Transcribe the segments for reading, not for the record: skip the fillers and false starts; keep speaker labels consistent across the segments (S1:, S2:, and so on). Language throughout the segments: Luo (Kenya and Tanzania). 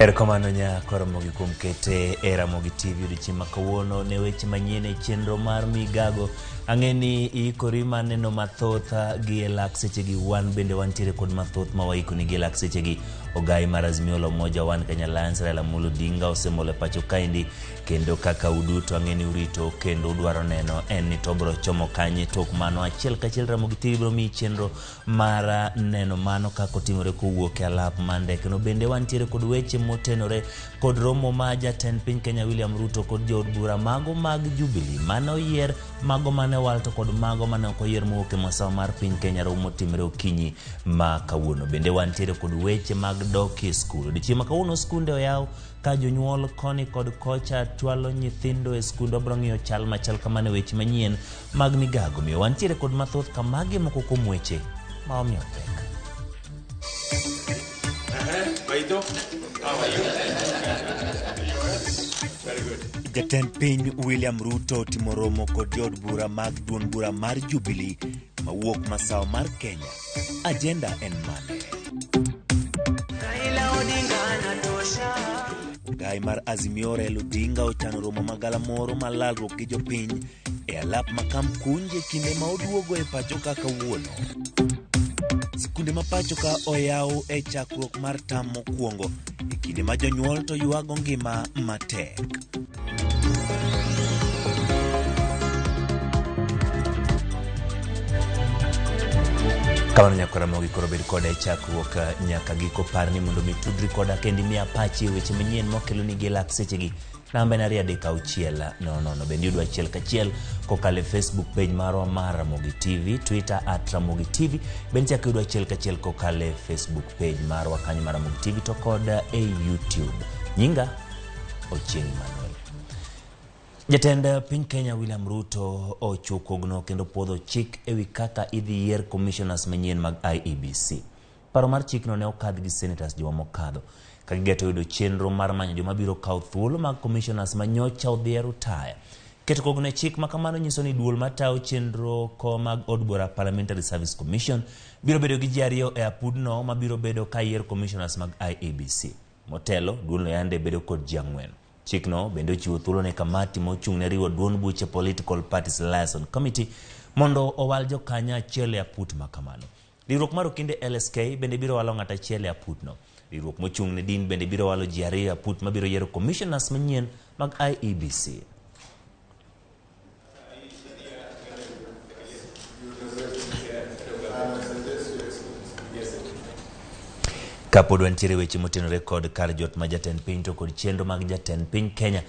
S1: Erokamano nyako Ramogi kuom kete e RAMOGITV odiochieng' kawuono ne weche manyien e chenro mar Migago. Ang'eni ikori maneno mathoth gi e lak sechegi, wan bende wantiere kod mathoth ma waikoni gi e lak sechegi. Ogai mar Azimio la Umoja One Kenya Alliance Raila Amolo Odinga osemolo pacho kaendi, kendo kaka uduto ang'eni urito kendo udwaro neno en ni to bro chomo kanye. Tok mano achiel kachiel RAMOGITV bro mi chenro mar neno mano kako timore kowuok e alap mande. Kendo bende wantiere kod weche motenore kod romo ma jatend piny Kenya William Ruto kod jood bura mago mag Jubilee mane oyier, mago mane walto kod mago mane ok oyier mowuok e masawa mar piny Kenya romo timore okinyi ma kawuono. Bende wantiere kod weche mag dok e skul. Odiochieng' ma kawuono skunde oyaw ka jonyuol koni kod kocha twalo nyithindo e skunde. Wabiro ng'iyo chal machal kamane weche manyien mag Migago. Miyo wantiere kod mathoth kamagi moko kuom weche ma omiyo pek. Jatend piny William Ruto timo romo kod jood bura mag duond bura mar Jubilee mawuok masawa mar Kenya. Agenda en mane? Ogai mar Azimio Raila Odinga ochano romo magala moro malalruok gi jopiny e alap makam kunje kinde ma oduogo e pacho ka kawuono. Sikunde ma pacho ka oyaw e chakruok mar tam mokwongo e kinde ma jonyuol to yuago ngima matek. Kamano nyako Ramogi koro bed koda e chakruok nyaka giko. Parni mondo mi tudri koda kendi miya pachi weche manyien mokelo ni gi lak sechegi. Namba na 336 bende yudo achiel kachiel kokale Facebook page marwa mar RAMOGITV, Twitter @RAMOGITV, bende chak yudo achiel kachiel kokale Facebook page marwa kanyo mar RAMOGITV to koda e YouTube. Nyinga Ochieng' Manuel. Jatend piny Kenya William Ruto ochukogno kendo puodho chik ewi kaka idhi yier commissioners manyien mag IEBC. Paro mar chikno ne okadh gi senators juma mokadho ka gigeto yudo chenro mar manyo joma biro kawo thuolo mag commissioners manyocha odhi e rutaya. Keto kogno e chik ma kamano nyiso ni duol matayo chenro ko mag od bura Parliamentary Service Commission biro bedo gi ji ariyo e apudno ma biro bedo ka yier commissioners mag IEBC. Motelo, duolno yande bedo kod ji 4. Chikno bende ochiwo thuolo ne kamati mochung' ne riwo duond buche Political Parties Liaison Committee mondo owal jokanya achiel e aput ma kamano. Riwruok mar okinde LSK bende biro walo ng'at achiel e aputno. Riwruok mochung' ne din bende biro walo ji 2 e aput ma biro yiero commissioners manyien mag IEBC. Kapod wantiere weche motenore kod kar jot ma jatend piny to kod chenro mag jatend piny Kenya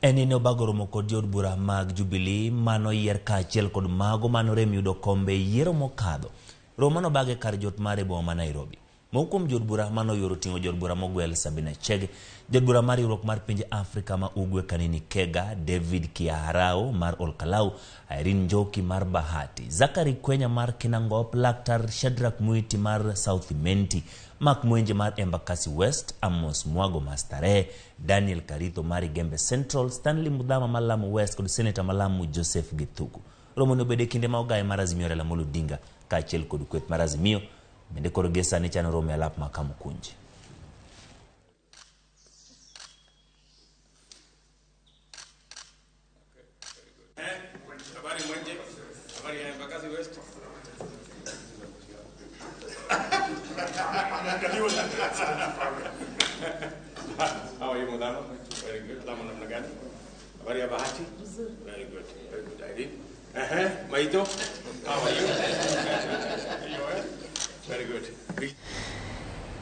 S1: en ni obago romo kod jood bura mag Jubilee mano yier ka achiel kod mago manorem yudo kombe yiero mokadho. Romo no bage kar jot mare boma ma Nairobi. Mokuom jood bura mano yoro tingo jood bura mogwel Sabina Chege, jood bura mar riwruok mar pinje Afrika ma Ugwe Kanini Kega, David Kiarao mar Olkalau, Irene Njoki mar Bahati, Zakari Kwenya mar Kinangop, Laktar Shadrack Muiti mar South Menti, Mark Mwenje mar Embakasi West, Amos Mwago Mastare, Daniel Karitho mar Gembe Central, Stanley Mudhama mar Lamu West kod Senator Malamu Joseph Githuku. Romo no bede kinde ma ogai mar Azimio Raila Amolo Odinga ka achiel kod kweth mar Azimio bende koro gesa ni chano romo e alap makam kunji.
S2: Habari Mwenje, habari ya Embakasi West. How are you, Mudhama? Very good. Lamu namna gani? Habari ya Bahati? Very good. Very good. I did. Maito? How are you? Very good.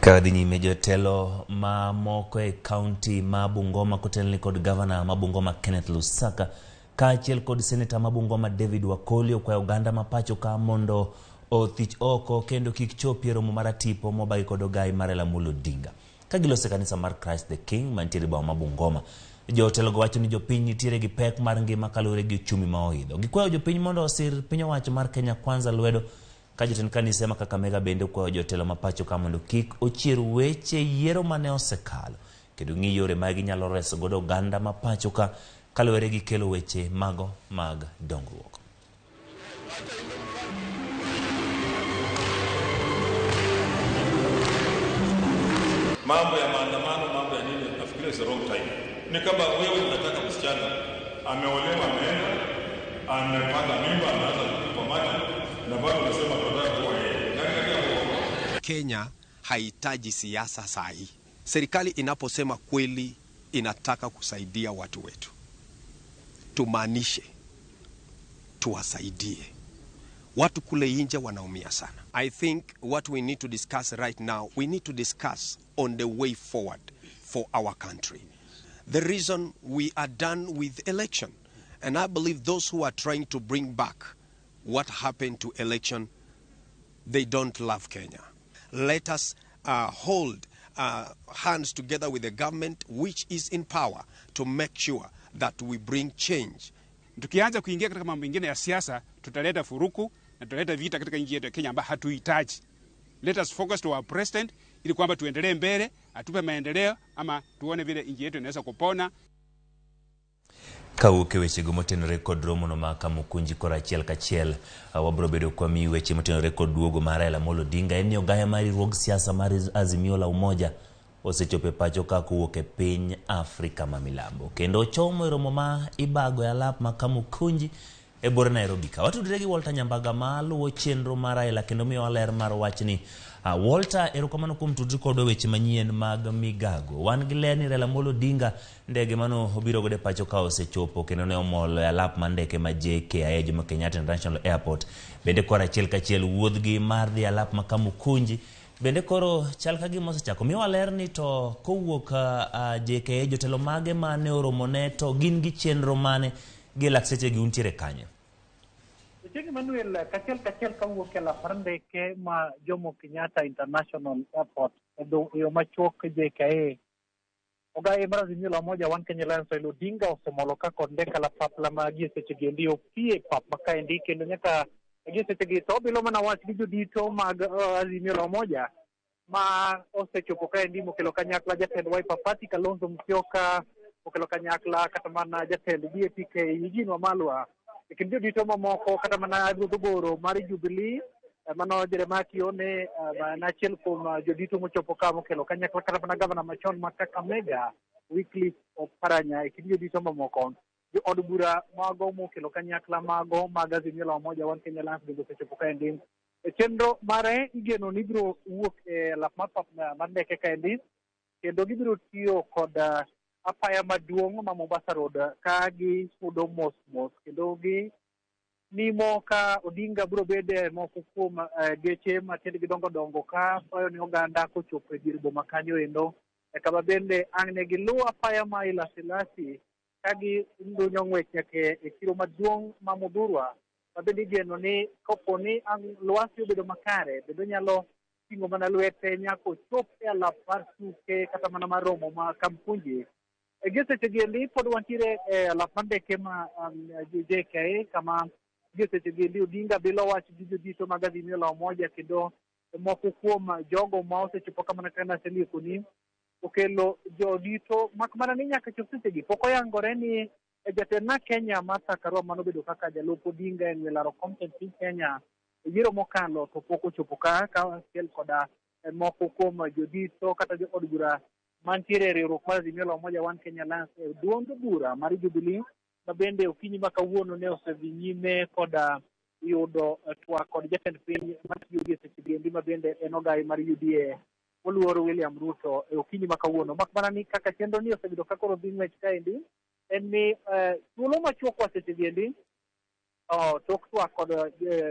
S1: Kadhi nyime jotelo ma moko e county ma Bungoma kotelni kod governor ma Bungoma Kenneth Lusaka ka achiel kod senator ma Bungoma David Wakoli kwa Uganda mapacho ka mondo othich oko kendo kik chopi romo mar tipo mobagi kod ogai mar Raila Amolo Odinga. Ka gilose kanisa mar Christ the King mantiere boma ma Bungoma, jotelo go wacho ni jopiny nitiere gi pek mar ngima kalure gi uchumi ma oidho. Gikwayo jopiny mondo osir piny owacho mar Kenya Kwanza lwedo. Ka jotend kanisa ma Kakamega bende kwayo jotelo mapacho ka mondo kik ochier weche yiero mane osekalo kendo ng'i yore ma ginyalo reso godo oganda mapacho ka kalure gi kelo weche mago mag dongruok.
S2: Mambo ya maandamano, mambo ya nini
S3: is the wrong time. Ni kama wewe unataka msichana ameolewa, ameenda amepata mimba, anaanza kulipa maji na bado unasema tunataka kuoa yeye.
S4: Kenya haihitaji siasa sahi. Serikali inaposema kweli inataka kusaidia watu wetu, tumaanishe, tuwasaidie. Watu kule nje wanaumia sana. I think what we need to discuss right now, we need to discuss on the way forward for our country. The reason we are done with election, and I believe those who are trying to bring back what happened to election, they don't love Kenya. Let us hold hands together with the government which is in power to make sure that we bring change.
S5: Tukianza kuingia katika mambo mengine ya siasa, tutaleta furuku na tutaleta vita katika nchi yetu ya Kenya ambayo hatuhitaji. Let us focus to our president ili kwamba tuendelee mbele, atupe maendeleo ama tuone vile nchi yetu inaweza kupona.
S1: Kauke weche gomoten record romo no makamu kunji kora chiel kachiel wabro bedo kwa mi weche moten record duogo Raila Amolo Odinga en yo gaya mari rog siasa mari Azimio la Umoja osechope pacho ka kuoke piny Afrika ma milambo kendo chomo romo ma ibago ya lap makamu kunji e bor Nairobi ka watu diregi Walter Nyambaga malu chenro mar Raila kendo miyo ler mar wachni Walter erokamano kuom tudri kod weche manyien mag Migago wan gi ler ni Raila Amolo Odinga ndege mano obiro gode pacho ka osechopo kendo ne omolo ya lap mandeke ma JKIA Jomo Kenyatta International Airport bende kora chiel kachiel wuodhgi mar dhi alap makamu kunji bende koro chal ka gima osechako miyo ler ni to kowuok JKIA jotelo mage mane oromone to gin gi chenro mane gi lakseche gi untiere kanye.
S6: Jigi Manuel kachel kawuok la parndeke ma Jomo Kenyatta International Airport edo yo machok JKIA ogaye mar Azimio la Umoja wan Kenya Raila Odinga osemolo ka kod ndeka la papla ma gie seche gi ndio pie pap makaendi kendo nyaka gie seche gi to bilo mana wach gi jodito mag Azimio la Umoja ma osechopo kaendi mokelo kanyakla jatend Wiper Party Kalonzo Musyoka mokelo kanyakla kata mana jatend DAP Eugene Wamalwa kendo jodito mamoko kata mana Goro mar Jubilee mano Jeremiah Kione na chiel kuom jodito mochopo ka mokelo kanyakla kata mana gavana machon ma Kakamega Wycliffe Oparanya kendo jodito mamoko jo od bura mago mokelo kanyakla mago mag Azimio la Umoja wan Kenya Land bende osechopo kaendi chenro mare igeno ni biro wuok lap mar ndeke kaendi kendo gibiro tiyo kod apaya maduong' ma Mombasa Road ka gi sudo mos kendo gi nimo ka Odinga biro bede moko kuom geche matiend gidongo ka payo ni oganda kochopo e dier boma kanyo endo kama bende angne gi luwo apaya ma Ilasilasi ka gi ndunyo ng'wech nyake e chiro maduong' ma Mudhurwa mabende igeno ni kopo ni lwasi obedo makare bende nyalo ting'o mana lwete nyako chop e alap mar suke kata mana mar romo ma Kampunji seche giendi pod wantiere alap mar ndeke ma JKIA kama seche giendi Odinga bilo wach gi jodito mag Azimio la Umoja kendo moko kuom jogo ma osechopo kama kana seliekoni okelo jodito mak mana ni nyaka chop seche gi pok oyangore ni jatend na Kenya Martha Karua mano bedo kaka jalup Odinga en welaro content piny Kenya yiero mokalo to pok ochopo ka achiel koda moko kuom jodito kata jo od bura mantiere riwruok mar Azimio la Umoja wan Kenya Land duond bura mar Jubilee ma bende okinyi ma kawuono ne osedhi nyime koda yudo twak kod jatend piny matiyo gi seche giendi ma bende en ogai mar UDA oluoro William Ruto okinyi ma kawuono mak mana ni kaka chenro ni osebedo ka koro dhi ng'wech kaendi en ni thuolo machuok kwa seche giendi tok twak kod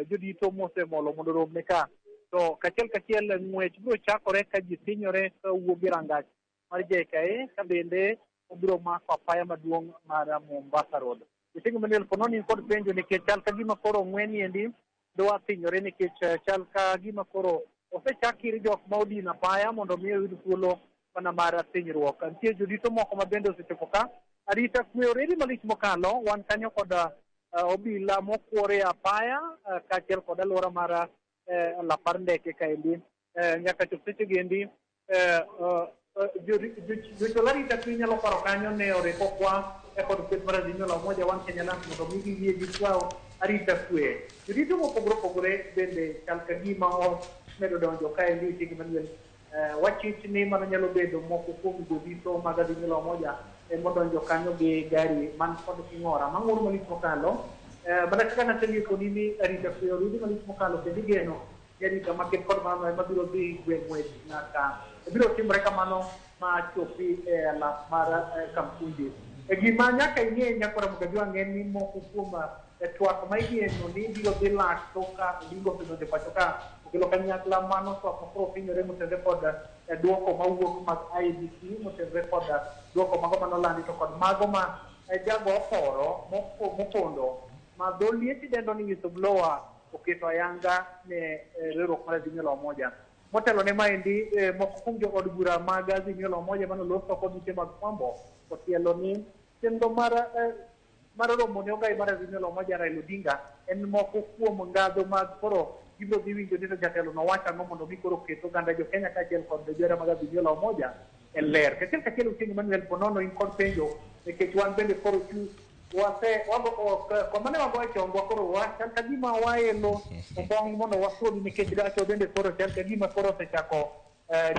S6: jodito mosemolo mondo romne ka to kachiel ng'wech biro chakore ka ji thinyore ka wuok gi rangach mar JKIA ka bende obiro mako apaya maduong' mar Mombasa Road. Jitengo Manuel Kononi kod penjo nikech chal ka gima koro ng'weni endi dwa thinyore nikech chal ka gima koro osechakiri jok ma odina apaya mondo miyo yud thuolo mana mar thinyruok. Nitie jodito moko ma bende osechopo ka arita kwe oredi malich mokalo wan kanyo kod obila mokwore apaya kaachiel kod alwora mar lapar ndeke kaendi nyaka chop seche giendi jolarita kwe nyalo paro kanyo ne oreko kwa kod kweth mar Azimio la Umoja wan Kenya Land mondo migi yie gikwaw arita kwe jodito mopogore opogore bende chal ka gima omedo donjo kaendi Tigi Manuel wachich ni mano nyalo bedo moko kuom jodito mag Azimio moja modonjo kanyo gi gari man kod king'ora mang'ur malich mokalo mana kaka nateng'e kodi ni arita kwe orudi malich mokalo kendo igeno jarita maket kod mano ema biro dhi gweng'wech nyaka biro timore kamano ma chopi alap mar Kamkunji. Gima nyaka ing'e nyakora Mugajwa ng'en ni moko kuom twak ma igeno ni biro dhi lak toka lingo pino de pacho ka okelo kanyakla mano twak makoro pinyore motenre kod duoko mawuok mag IEBC motenre kod duoko mago manolandi to kod mago ma jago oporo mopondo ma dho lieti dendo ni whistleblower oketo ayanga ne riwruok mar Azimio moja. Motelo ne maendi moko kuom jo od bura mag Azimio moja manoloso kod ute mag fwambo otielo ni kendo mar romo ne ogai mar Azimio moja Raila Odinga en moko kuom ngadho mag koro gibiro dhi winjo ni jatelo nowacho ang'o mondo mi koro keto oganda jo Kenya kaachiel kod jojera mag Azimio moja e ler. Kachiel Ochieng' Emmanuel Ponono in kod penjo nikech wan bende koro kwa mane wagoye chongwa koro wachal ka gima waelo ombong' mondo wasodi nikech dacho bende koro chal ka gima koro osechako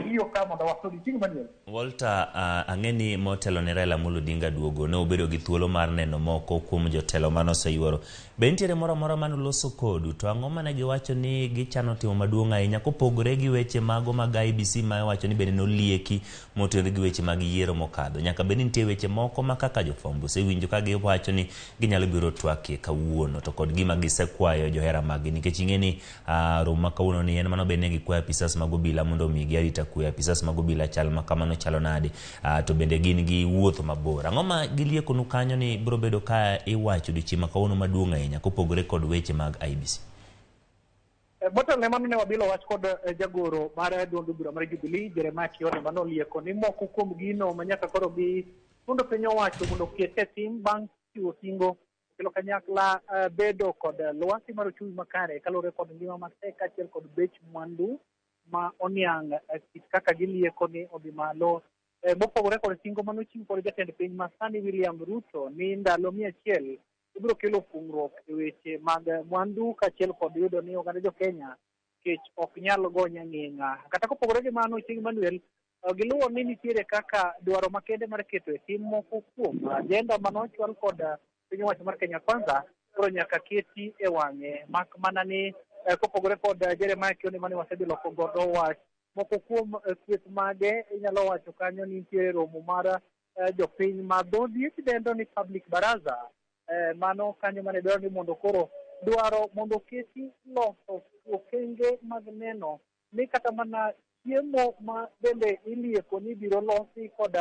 S6: diyo ka mondo wasodi ting' Emmanuel.
S1: Walter, ang'eni motelo ne Raila Amolo Odinga duogo ne obedo gi thuolo mar neno moko kuom jotelo manoseyuoro. Be nitiere moro amora manoloso kodu to ang'o mane giwacho ni gichano timo maduong' ahinya kopogore gi weche mago mag IEBC ma wacho ni bende nolieki motenore gi weche mag yiero mokadho. Nyaka bende nitie weche moko ma kaka jofwambo osewinjo ka giwacho ni ginyalo biro twakie kawuono to kod gima gisekwayo johera magi nikech ing'eni romo ma kawuono ni en mano bende gikwayo apisas mag obila mondo omigi arita kwe. Apisas mag obila chal ma kamano chalo nade to bende gin gi wuotho mabor. Ang'o ma giliekonu kanyo ni biro bedo ka iwacho odiochieng' ma kawuono maduong' ahinya kopogore kod weche mag IEBC?
S6: Motelo ne mano ne wabilo wach kod jagoro mar duond bura mar Jubilee Jeremiah Kione manolieko ni moko kuom gino ma nyaka koro gi mondo piny owacho mondo okete tim bang' chiwo singo kelo kanyakla bedo kod lwasi mar ochumi makare kaluwore kod ngima matek kaachiel kod bech mwandu ma oniang' kit kaka gilieko ni odhi malo mopogore kod singo manochiw kod jatend piny masani William Ruto ni ndalo 100 ibiro kelo pungruok e weche mag mwandu kaachiel kod yudo ni oganda jo Kenya kech ok nyal gonya ng'inga. Kata kopogore gi mano Ochieng' Emmanuel giluwo ni nitiere kaka dwaro makende mar keto e tim moko kuom agenda manochwal kod piny owacho mar Kenya Kwanza koro nyaka keti e wang'e mak mana ni kopogore kod Jeremiah Kione mane wasebilo godo wach moko kuom kweth mage inyalo wacho kanyo ni nitiere romo mar jopiny ma dho lieti dendo ni public baraza mano kanyo mane dwaro ni mondo koro dwaro mondo keti loso okenge mag neno ni kata mana chiemo ma bende ilieko ni biro losi kod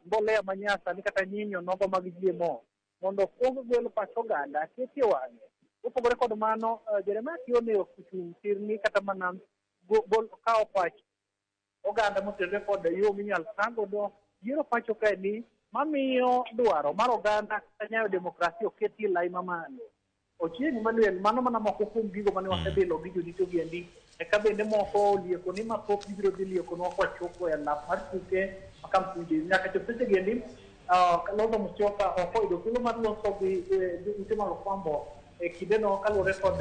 S6: mbolea manyasani kata nyinyo nogo mag GMO mondo kuong gwel pach oganda keti e wang'e. Opogore kod mano Jeremiah Kione okuchung' tirni kata mana kawo pach oganda motenore kod yo minyal sangodo yiero pacho kae ni mamiyo dwaro mar oganda kata nyayo demokrasia oketi lai mamalo. Ochieng' Emmanuel mano mana moko kuom gigo mane wasebilo gi jodito giendi eka bende moko lieko ni mapok gibiro dhi lieko nwa kwachopo e lap mar tuke Kamkunji nyaka chop seche giendi Kalonzo Musyoka okoyudo thuolo mar loso gi ute mag fwambo kideno kaluwore kod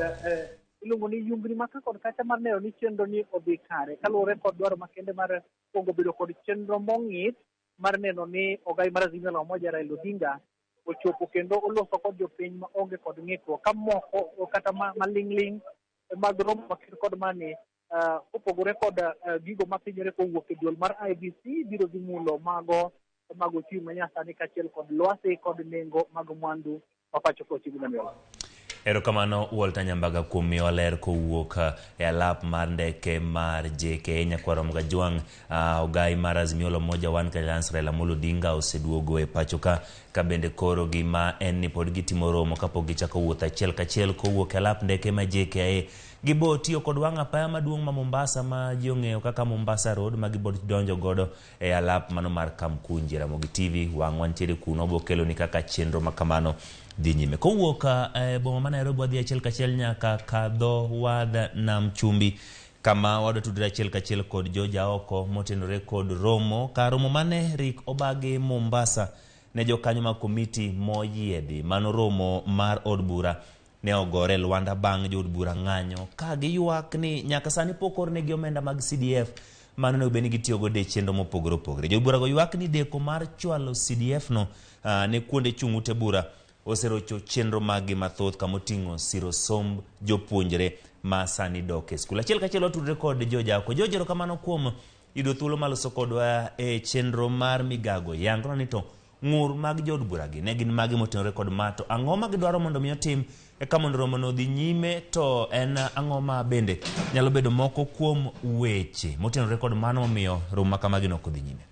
S6: iluongo ni yungri maka kod kacha mar neno ni chenro ni odhi kare kaluwore kod dwaro makende mar pongo bedo kod chenro mong'ith mar neno ni ogai mar Azimio moja Raila Odinga ochopo kendo oloso kod jopiny ma onge kod ng'ikruok ka moko kata maling'ling mag romo makir kod mane opogore kod gigo mathinyore kowuok e duol mar IEBC biro dhi mulo mago mag ochumi manyasani kaachiel kod lwasi kod nengo mag mwandu mapacho kochiegni Manuel.
S1: Erokamano Walter Nyambaga kuom miyo ler kowuok e alap mar ndeke mar JK nyakwaro Mugajwang ogai mar Azimio moja wan Kalans Raila Amolo Odinga oseduogo e pachoka ka bende koro gima en ni pod gitimo romo kapok gichako wuoth achiel kachiel kowuok e alap ndeke ma JK gibo tiyo kod wang' apaya maduong' ma Mombasa ma ji ong'eyo kaka Mombasa Road ma gibo donjo godo e alap mano mar Kamkunji. Ramogi TV wang' wantiere kuno bokelo ni kaka chenro makamano dhi nyime kowuok boma ma Nairobi wadhi achiel kachiel nyaka kadho wad nam chumbi kama wado tudre achiel kachiel kod joja oko motenore kod romo ka romo mane Rick Obage Mombasa ne jokanyo ma komiti moyiedhi mano romo mar od bura ne ogore Luanda bang' jod bura ng'anyo ka giyuak ni nyaka sani pokor ne gi omenda mag CDF mano ne obeni gitiyo go de chenro mopogore opogore. Jobura go ywak ni deko mar chwalo CDF no ne kuonde chung'ute bura oserocho chenro magi mathoth kamoting'o siro somb jopuonjre ma sani dok e skul. Achiel kachiel watudre kod Jojako. Jojero kamano kuom yudo thuolo maloso kodwa e chenro mar Migago. Yango ni to ng'ur mag jod buragi ne gin magi motenore kod mato. Ang'o ma gidwaro mondo mi otim eka mondo romo no dhi nyime, to en ang'o ma bende nyalo bedo moko kuom weche motenore kod mano momiyo romo kama gino ok dhi nyime.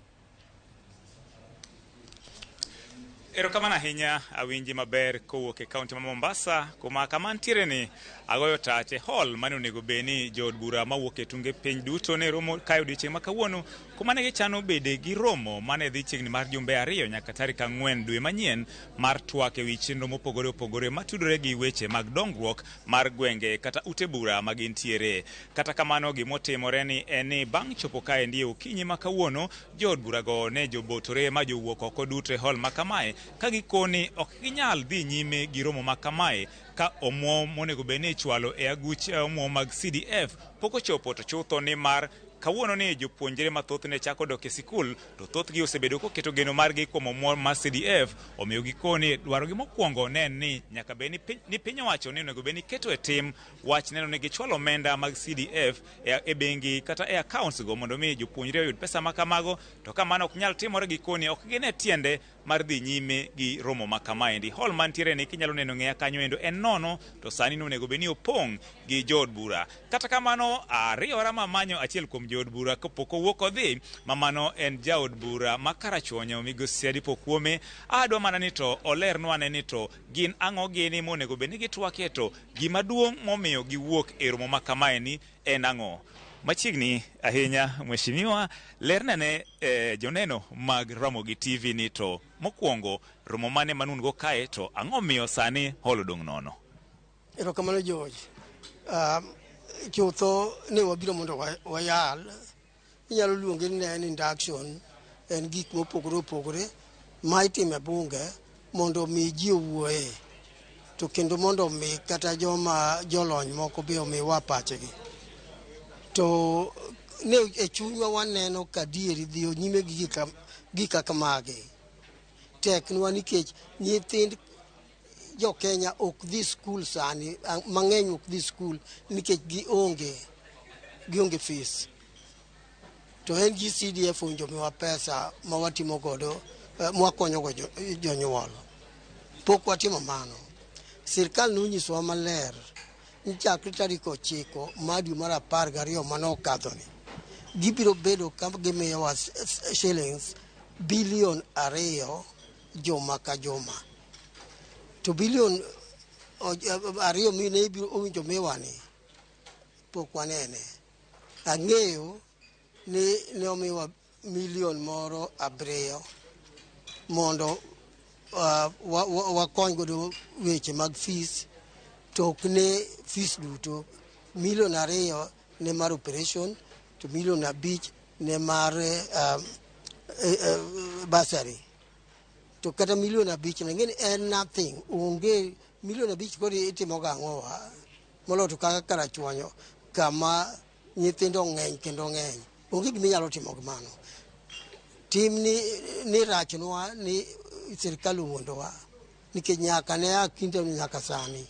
S7: Erokamano ahinya awinji maber kowuok e kaunti ma Mombasa, kuma kama ntiere ni agoyo tach e hall mane onego beni jood bura mawuok e tunge piny duto ne romo kae odiochieng' ma kawuono, kuma ne gichano bede gi romo mane dhi chiegni mar jumbe 2 nyaka tarik 4 dwe manyien mar twak ewi chenro mopogore opogore matudore gi weche mag dongruok mar gwenge kata ute bura magintiere. Kata kamano gimotimore ni en ni bang' chopo kae ndiye okinyi ma kawuono jood burago ne jobotore ma jowuok oko duto e hall ma kamae ka gikoni ok ginyal dhi nyime gi romo ma kamae ka omuom monego beni chwalo e aguch omuom mag CDF pok ochopo, to chutho ni mar kawuono ni jopuonjre mathoth ne chako dok e sikul, to thothgi osebedo koketo geno margi kuom omuom mar CDF. Omiyo gikoni dwarogi mokwongo ne ni nyaka beni ni piny owacho ni onego beni keto e tim wach neno ni gichwalo omenda mag CDF e bengi kata e accounts go mondo mi jopuonjre oyud pesa ma kamago. To kamano ok nyal timore, gikoni ok gine tiende mar dhi nyime gi romo ma kamaendi. Hall mantiere ni kinyalo neno ng'eya kanyo endo en nono, to sani onego beni opong' gi jood bura. Kata kamano ariyo manyo achiel kuom jood bura kapok owuok odhi, mamano en jaod bura ma Karachuonyo Migosi Adipo Kuome. Adwa mana ni to olernwa ane ni to gin ang'o gini monego beni gitwake, to gima duong' momiyo giwuok e romo ma kamaeni en ang'o. Machiegni ahinya mheshimiwa lernane joneno mag Ramogi TV ni to mokwongo romo mane manun go kae, to ang'o miyo sani holo dong' nono.
S8: Erokamano George. Chutho ne wabiro mondo wayal, inyalo luonge ni en induction, en gik mopogore opogore ma itimo e bunge mondo mi ji owuoye, to kendo mondo mi kata jolony moko be omiwa pachegi. To ne e chunywa waneno ka dieri dhi nyime gi gika kamagi teknwa, nikech nyithind jo Kenya ok dhi skul sani, mang'eny ok dhi skul nikech gionge fees. To en gi CDF onjo miwa pesa ma watimo godo, mwakonyo go jonyuol. Pok watimo mano. Sirkal nonyisowa maler ni chakre tarik 9 mar dwe mar 12 manokadhoni gibiro bedo ka gimiyowa shillings bilion 2 juma ka juma. To bilion 2 mine ibiro owinjo miwani pok wanene. Ang'eyo ni omiwa milion moro 7 mondo wakony godo weche mag fees, to ok ne fees duto. Milion 2 ne mar operation, to milion 5 ne mar bursary. To kata milion 5 ng'eni en nothing, onge milion 5 kodi itimo gang'owa molo to kaka Karachuonyo kama nyithindo ng'eny kendo ng'eny, onge gima inyalo timo gimano. Tim ni rachnwa ni sirkal owuondowa, nikech nyaka ne akinde nyaka sani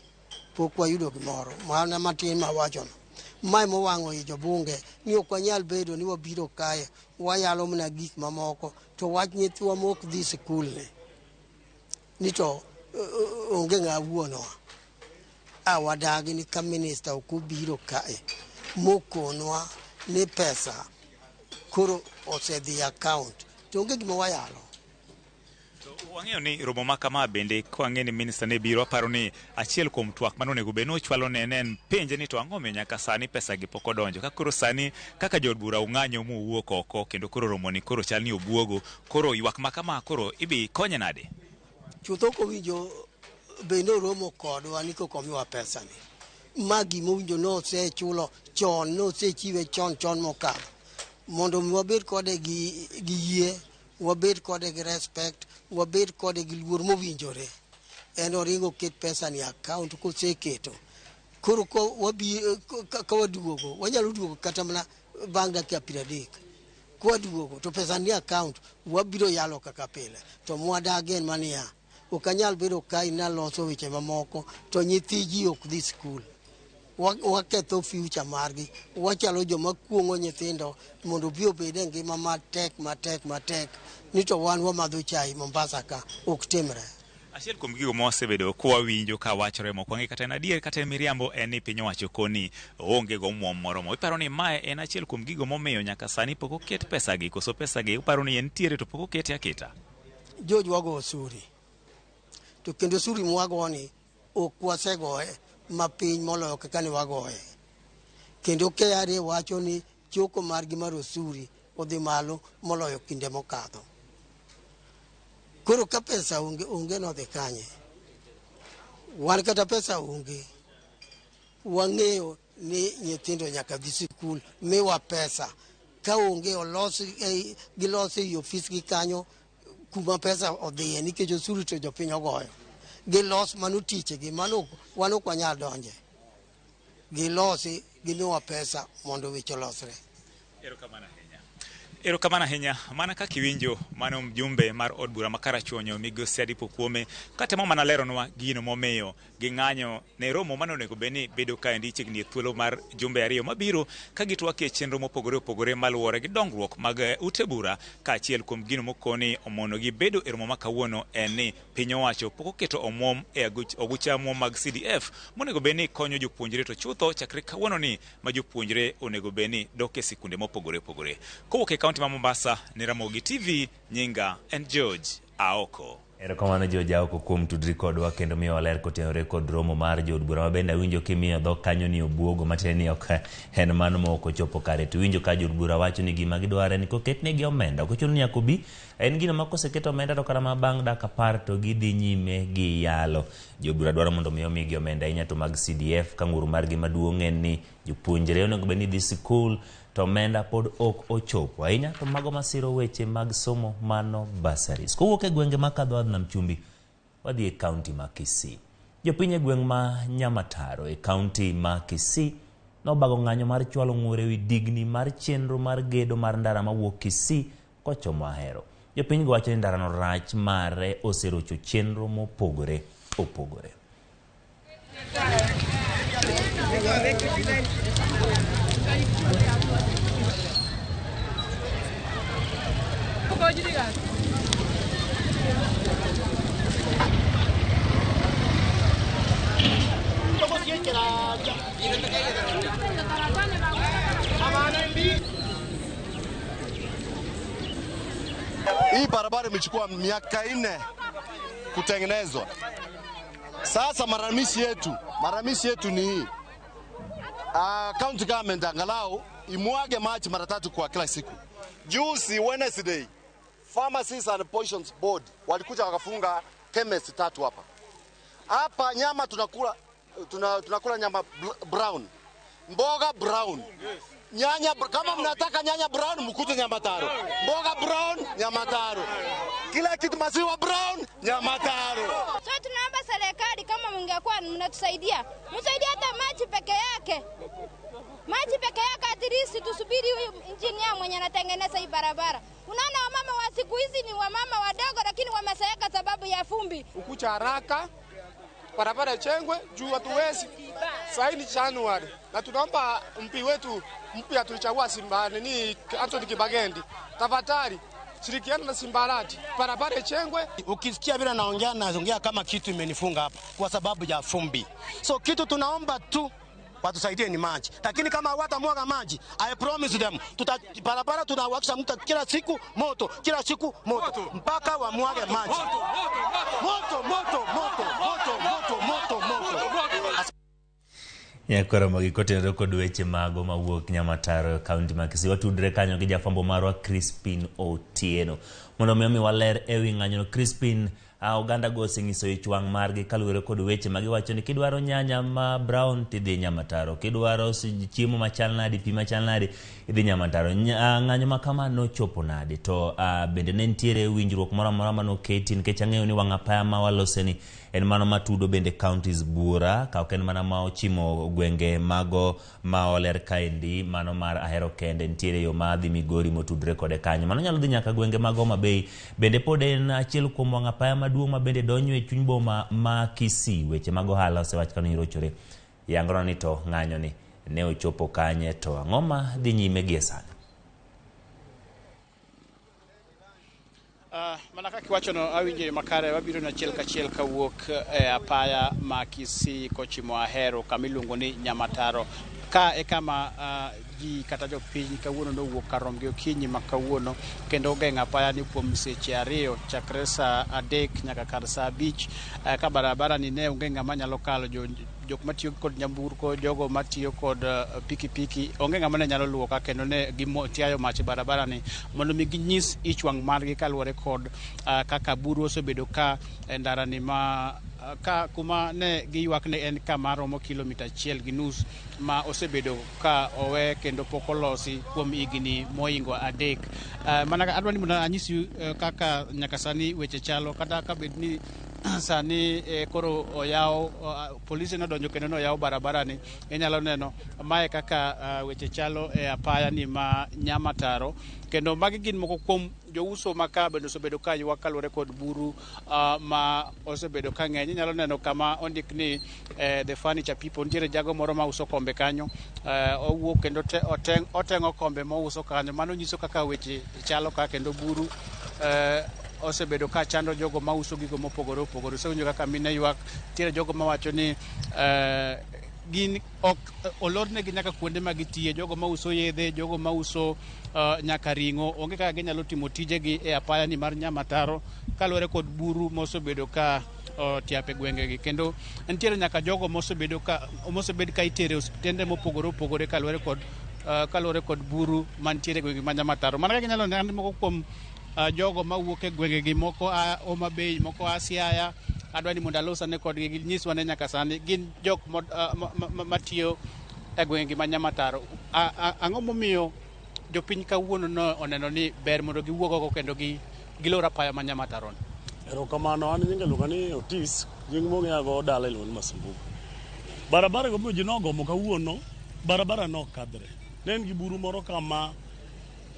S8: pok wayudo gimoro mana matin ma wachono. Mae mowang'o i jobunge ni ok wanyal bedo ni wabiro kae wayalo mana gik mamoko, to wach nyithiwa mok dhi sikul ni to onge ng'a wuonwa. Wadagi ni ka minister ok obiro kae mokonwa ni pesa koro osedhi account, to onge gima wayalo.
S7: Wang'eyo ni romo ma kama bende kwang'e ni minister ne biro, aparo ni achiel kuom twak mano onego beno chwalo ne en penje ni to ang'o miyo nyaka sani pesa gi pok odonjo. Ka koro sani kaka jood bura ung'anyo muwuok oko kendo koro romo ni koro chal ni obuogo, koro ywak ma kama koro ibi konye nade?
S8: Chutho kowinjo bende romo kodwa ni kok omiwa pesa ni. Ma gima owinjo nosechulo chon, nosechiwe chon mokalo, mondo wabed kode gi yie, wabed kode gi respect, wabed kode gi luor mowinjore. En oringo ket pesa ni account, koseketo koro ka waduogo wanyalo duogo kata mana bang' dakika 30. kwaduogo to pesa ni account wabiro yalo kaka pile to mwadagen mania okanyal bedo kai na loso weche mamoko to nyithi ji ok dhi skul waketho future margi wachalo joma kuongo nyithindo mondo bi obed e ngima matek ni to wan wamadho chai Mombasa ka ok timre.
S7: Achiel kuom gigo mosebedo kwawinjo ka wachore mokwang'e kata en adier kata en miriambo en ni piny owacho koni onge go muom moromo. Iparo ni mae en achiel kuom gigo momiyo nyaka sani pok oket pesagi koso pesagi uparo ni en tiere to pok okete aketa?
S8: George wago osuri to kendo osuri mwagoni ok wasegoye mapiny moloyo kaka ne wagoye kendo KRA wacho ni choko margi mar osuri odhi malo moloyo kinde mokadho. Koro ka pesa onge no dhi kanye wan kata pesa onge wang'eyo ni nyithindo nyaka dhi sikul miwa pesa ka onge gilosi i ofis gi kanyo kuma pesa odhiye nikech osuru to jopiny ogoyo gilos mano tichegi mano wan ok wanyal donje gilosi gimiwa pesa mondo weche olosre.
S7: Erokamano ahinya. Mana kaka iwinjo mano mjumbe mar od bura makarachuonyo Migosi Adipo Kuome katemo mana leronwa gino momiyo ging'anyo ne romo mano onego beni bedo kaendi chiegni e thuolo mar jumbe ariyo mabiro ka gitwak e chenro mopogore opogore maluwore gi dongruok mag ute bura ka achiel kuom gino mokoni omono gi bedo e romo makawuono en ni piny owacho pok oketo omwom e ogucha omwom mag CDF monego beni konyo jopuonjre to chutho chakre kawuono ni ma jopuonjre onego beni dok e sikunde mopogore opogore. Kowuok e kaunti ma Mombasa ni Ramogi TV, nyinga en George Aoko.
S1: Erokamano George Aoko kuom tudri kodwa kendo miyo waler kotenore kod romo mar jood bura mabende winjo kimiyo dhok kanyo ni obuogo matene ni ok en mano ma ok ochopo kare to winjo ka jood bura wacho ni gima gidwaro ni koketnegi omenda ok ochuno ni nyaka obi en gino ma koseketo omenda to kata ma bang' dakika 10 to gidhi nyime gi yalo. Jood bura dwaro mondo miyo migi omenda ahinya to mag CDF ka ng'uru margi maduong' en ni jopuonjre onego bed ni dhi sikul to omenda pod ok ochopo ahinya to mago masiro weche mag somo mano bursaries. Kowuok e gwenge makadho nam chumbi wadhi e kaunti ma Kisii. Jopiny e gweng' ma Nyamataro e kaunti ma Kisii nobago ng'anyo mar chwalo ng'ure wi digni mar chenro mar gedo mar ndara mawuok Kisii kochomo Ahero. Jopiny go wacho ni ndara no rach mare oserocho chenro mopogore opogore.
S9: Hii barabara imechukua miaka 4 kutengenezwa. Sasa maramishi yetu ni hii. County government angalau imwage maji mara 3 kwa kila siku. Juzi Wednesday, Pharmacies and Poisons Board walikuja wakafunga chemist 3 hapa. Hapa nyama tunakula nyama brown. Mboga brown. Nyanya kama mnataka nyanya brown mkute Nyamataro. Mboga brown Nyamataro. Kila kitu maziwa brown Nyamataro.
S10: So tunaomba serikali kama mngekuwa mnatusaidia. Msaidie hata maji peke yake. Maji peke yake atirisi tusubiri huyu engineer mwenye anatengeneza hii barabara. Unaona wamama wa siku hizi ni wamama wadogo lakini wamesaeka sababu ya fumbi.
S11: Ukucha haraka barabara chengwe juu hatuwezi. Sasa ni January na tunaomba mpi wetu mpya tulichagua Simba ni Anthony Kibagendi. Tafadhali shirikiana na Simbalati barabara chengwe.
S12: Ukisikia bila naongea kama kitu imenifunga hapa kwa sababu ya fumbi. So kitu tunaomba tu watusaidie ni maji. Lakini kama hawatamwaga maji, I promise them, barabara tunawakisha mtu kila siku moto, kila siku moto mpaka wamwage maji. Moto.
S1: Nyakora magikotenore kod weche mago mawuok Nyamataro kaunti ma Kisii. Watudre kanyo gi jafambo marwa Crispin Otieno mondo miyo waler ewi ng'anyo. Crispin, oganda go oseng'iso ichwang' margi kaluwore kod weche magiwacho ni kidwaro nyanya ma brown tidhi Nyamataro, kidwaro chiemo machal nadi, pi machal nadi idhi Nyamataro. Ng'anyo ma kama nochopo nade to bende ne nitiere winjruok moro amora manoketi nikech ang'eyo ni wang' apaya ma waloseni en mano matudo bende counties bura ka ok en mana ma ochimo gwenge mago ma oler kaendi mano mar Ahero kende nitiere yo ma dhi Migori motudre kode kanyo mano nyalo dhi nyaka gwenge mago Mabei bende pod en achiel kuom wang' apaya maduong' ma bende donjo e chuny boma ma Kisii. Weche mag ohala osewach kano irochore yangono ni to ng'anyo ni ne ochopo kanye to ang'o ma dhi nyime gie sani.
S13: Mana kaka iwachono awinje makare wabiro na achiel kachiel kawuok apaya ma Kisii kochimo Ahero kamiluongo ni Nyamataro ka e kama ji kata jopiny kawuono nowuok kar romgi okinyi ma kawuono kendo geng' apaya ni kuom seche 2 chakre saa 3 nyaka kar saa 5 ka barabara ni ne onge ng'ama nyalo kalo jok matiyo kod nyamburko jogo matiyo kod pikipiki onge ng'ama ne nyalo luwo ka kendo ne gitiayo mach barabara ni mondo mi ginyis ichwang' margi kaluwore kod kaka buru osebedo ka ndara ni ma ka kuma ne giywak ne en kama romo kilomita 1.5 ma osebedo ka owe kendo pok olosi kuom higni moingo 3. Mana adwa ni mondo anyisi kaka nyaka sani weche chalo kata ka bed ni sani koro oyaw polisi nodonjo kendo noyaw barabara ni inyalo neno mae kaka weche chalo e apaya ni ma Nyamataro kendo magi gin moko kuom jouso maka bende osebedo ka ywak kaluwore kod buru ma osebedo ka ng'eny. Inyalo neno kama ondik ni the furniture people nitiere jago moro ma uso kombe kanyo owuok kendo oteng'o kombe mouso kanyo mano nyiso kaka weche chalo ka kendo buru osebedo ka chando jogo ma uso gigo mopogore opogore. Sewinjo kaka mine ywak tiere jogo mawacho ni gin ok olornegi nyaka kuonde ma gitiye jogo ma uso yedhe jogo ma uso nyaka ring'o onge kaka ginyalo timo tijegi e apaya ni mar Nyamataro kaluwore kod buru mosebedo ka tiape gwengegi kendo nitiere nyaka jogo mosebed ka itere osiptende mopogore opogore kaluwore kod buru mantiere gwenge ma Nyamataro. Mana kaka ginyalo neno moko kuom jogo mawuok e gwengegi moko Homa Bay moko Siaya adwa ni mondo alosane kodgi ginyiswa ne nyaka sani gin jok matiyo e gwengegi ma Nyamataro. Ang'o momiyo jopiny kawuono no oneno ni ber mondo giwuog oko kendo gilor apaya ma Nyamataro?
S14: Erokamano, an nyinga luonga ni Otis, nying mong'eyago dala iluongo ni Masumbuko. Barabara gomiyo ji nogomo kawuono, barabara nokadhre. Ne en gi buru moro kama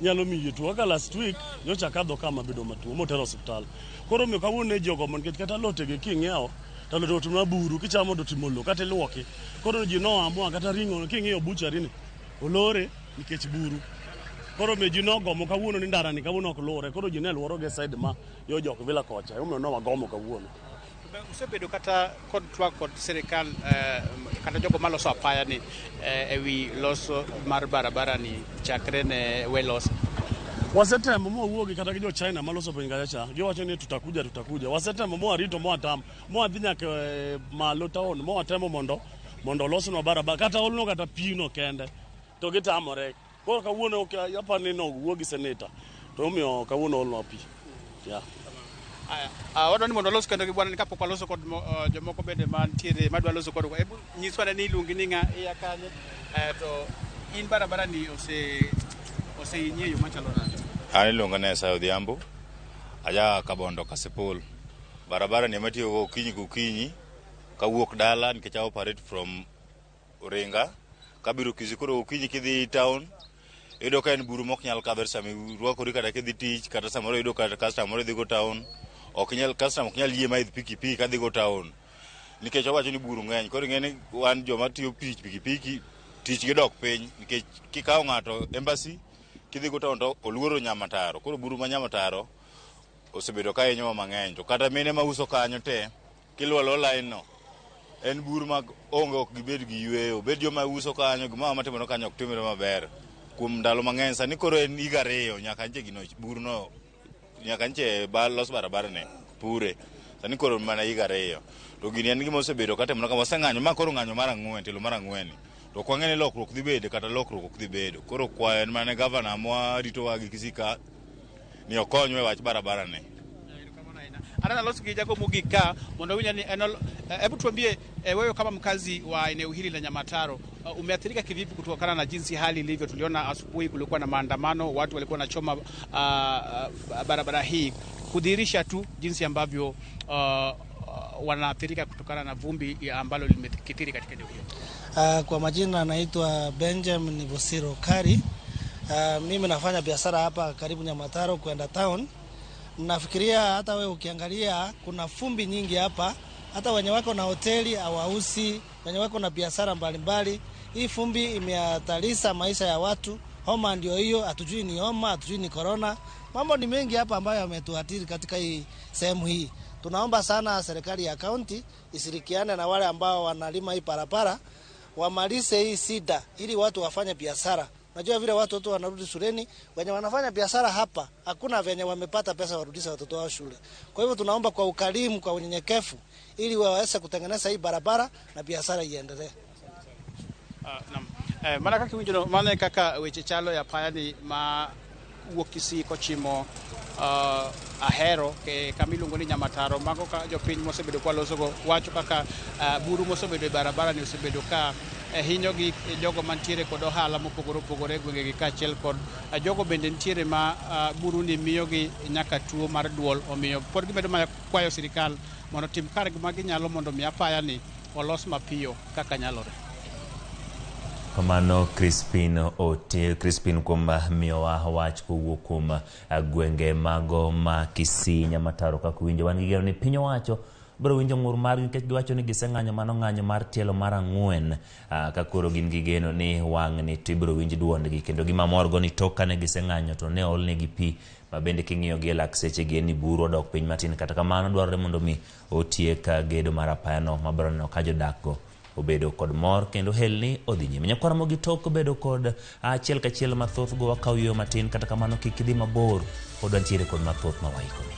S14: nyalo miyo tuo kaka last week nyocha kadho kama bedo matuo motero osiptal. Koro miyo kawuono ne ji ogomo nikech kata lotege king'iewo to lote otimo buru kichamo do timo lo kata iluoki. Koro ji noamua kata ring'o king'iyo buchari ni olore nikech buru. Koro miyo ji nogomo kawuono ni ndara ni kawuono ok lure. Koro ji ne luoro ge side ma yo jok vila kocha. Omiyo no wagomo kawuono.
S13: Usebedo kata kod twak kod sirikal kata jogo maloso apaya ni ewi loso mar barabara ni chakre ne welos.
S14: Wasetemo mowuogi kata gi jo China maloso piny kacha giwacho ni tutakuja. Wasetemo moarito moatam moadhi nyaka malo town moatemo mondo olosnwa barabara kata olno kata pino kende to gitamore. Koro kawuono apani no wuogi seneta to omiyo kawuono olno pi. Yeah.
S13: Wadwa ni mondo los kendo gi bwana ni kapok waloso kod jomoko bende mantiere madwa loso kod hebu nyiswa ni iluongi ni ng'a iya kanye to in barabara ni oseinyieyo machalo nade?
S15: An iluonga ni Sayo Odhiambo aja Kabondo Kasipul. Barabara ni matiyo go okinyi kawuok dala nikech I operate from Oringa kabiro Kisii. Koro okinyi kidhi town iyudo ka en buru mok nyal kadho sami rwakori kata kidhi tich kata samoro iyudo ka customer dhi go town customer ok nyal yie maidh pikipiki kadhi go town nikech owacho ni buru ng'eny. Koro ng'eni wan joma tiyo pikipiki tich gidok piny nikech kikawo ng'ato embassy kidhi go town to oluoro Nyamataro. Koro buru ma Nyamataro osebedo ka hinyowa mang'eny to kata mine ma uso kanyo te kilwalo line no en buru mag onge ok gibed gi yweyo bed joma uso kanyo gima matimo kanyo ok timre maber kuom ndalo mang'eny. Sani koro en higa 2 nyaka nche gino buru no nyaka nche los barabara ne pure. Sani koro mana higa 2 to gini en gima osebedo kata mono kama oseng'anyo ma koro ng'anyo mar 4 telo mar 4 to kwang'eni lokruok dhi bedo kata lokruok ok dhi bedo. Koro kwayo en mana gavana mwa rito wa gi Kisii ka ni okonywe wach barabara ne.
S13: Anana losi kijako mugika mondo winya ni hebu tuambie wewe kama mkazi wa eneo hili la Nyamataro umeathirika kivipi kutokana na jinsi hali ilivyo? Tuliona asubuhi kulikuwa na maandamano, watu walikuwa wanachoma barabara hii kudhihirisha tu jinsi ambavyo wanaathirika kutokana na vumbi ambalo limekithiri katika eneo hilo.
S16: Kwa majina naitwa Benjamin Bosiro Kari. Mimi nafanya biashara hapa karibu Nyamataro kwenda town. Nafikiria hata wewe ukiangalia kuna vumbi nyingi hapa, hata wenye wako na hoteli hawausi, wenye wako na biashara mbalimbali. Hii vumbi imehatarisha maisha ya watu. Homa ndio hiyo, hatujui ni homa, hatujui ni corona. Mambo ni mengi hapa ambayo yametuathiri katika hii sehemu hii. Tunaomba sana serikali ya kaunti ishirikiane na wale ambao wanalima hii barabara, wamalize hii shida ili watu wafanye biashara. Najua vile watu wanarudi shuleni, wenye wanafanya biashara hapa hakuna venye wamepata pesa warudisha watoto wao shule. Kwa hivyo tunaomba kwa ukarimu, kwa unyenyekevu, ili waweze kutengeneza hii barabara na biashara iendelee.
S13: Mana kaka winjo mana kaka weche chalo ya payani ma wokisi kochimo ahero ke kamiluongo ni Nyamataro mago ka jopiny mosebedo kwa losogo wacho kaka buru mosebedo e barabara ni osebedo ka hinyo gi jogo mantiere kod ohala mopogore opogore gwengegi kaachiel kod jogo bende ntiere ma buru ni miyo gi nyaka tuo mar duol, omiyo pod gimedo mana kwayo sirikal mondo tim kar gima ginyalo mondo mi apaya ni olos mapiyo kaka nyalore.
S1: Kamano Crispin kuom miyowa wach kowuok kuom gwenge mago ma Kisii, Nyamataro kaka winjo wan gigero ni piny owacho bro winjo ng'ur margi nikech giwacho ni giseng'anyo mano ng'anyo mar tielo mar 4 ka koro gin gigeno ni wang' ni tibro winj duondgi kendo gimamorgo ni tok kane giseng'anyo to ne olnegi pi ma bende king'iyo gi lak sechegi ni buru odok piny matin. Kata kamano dwarore mondo mi otiek gedo mar apayano mabro neno ka jodakgo obedo kod mor kendo helni odhi nyime. Nyakwara Mogi tok bedo kod achiel kachiel mathoth go wakaw yo matin, kata kamano kik idhi mabor pod wantiere kod mathoth mawaikoni.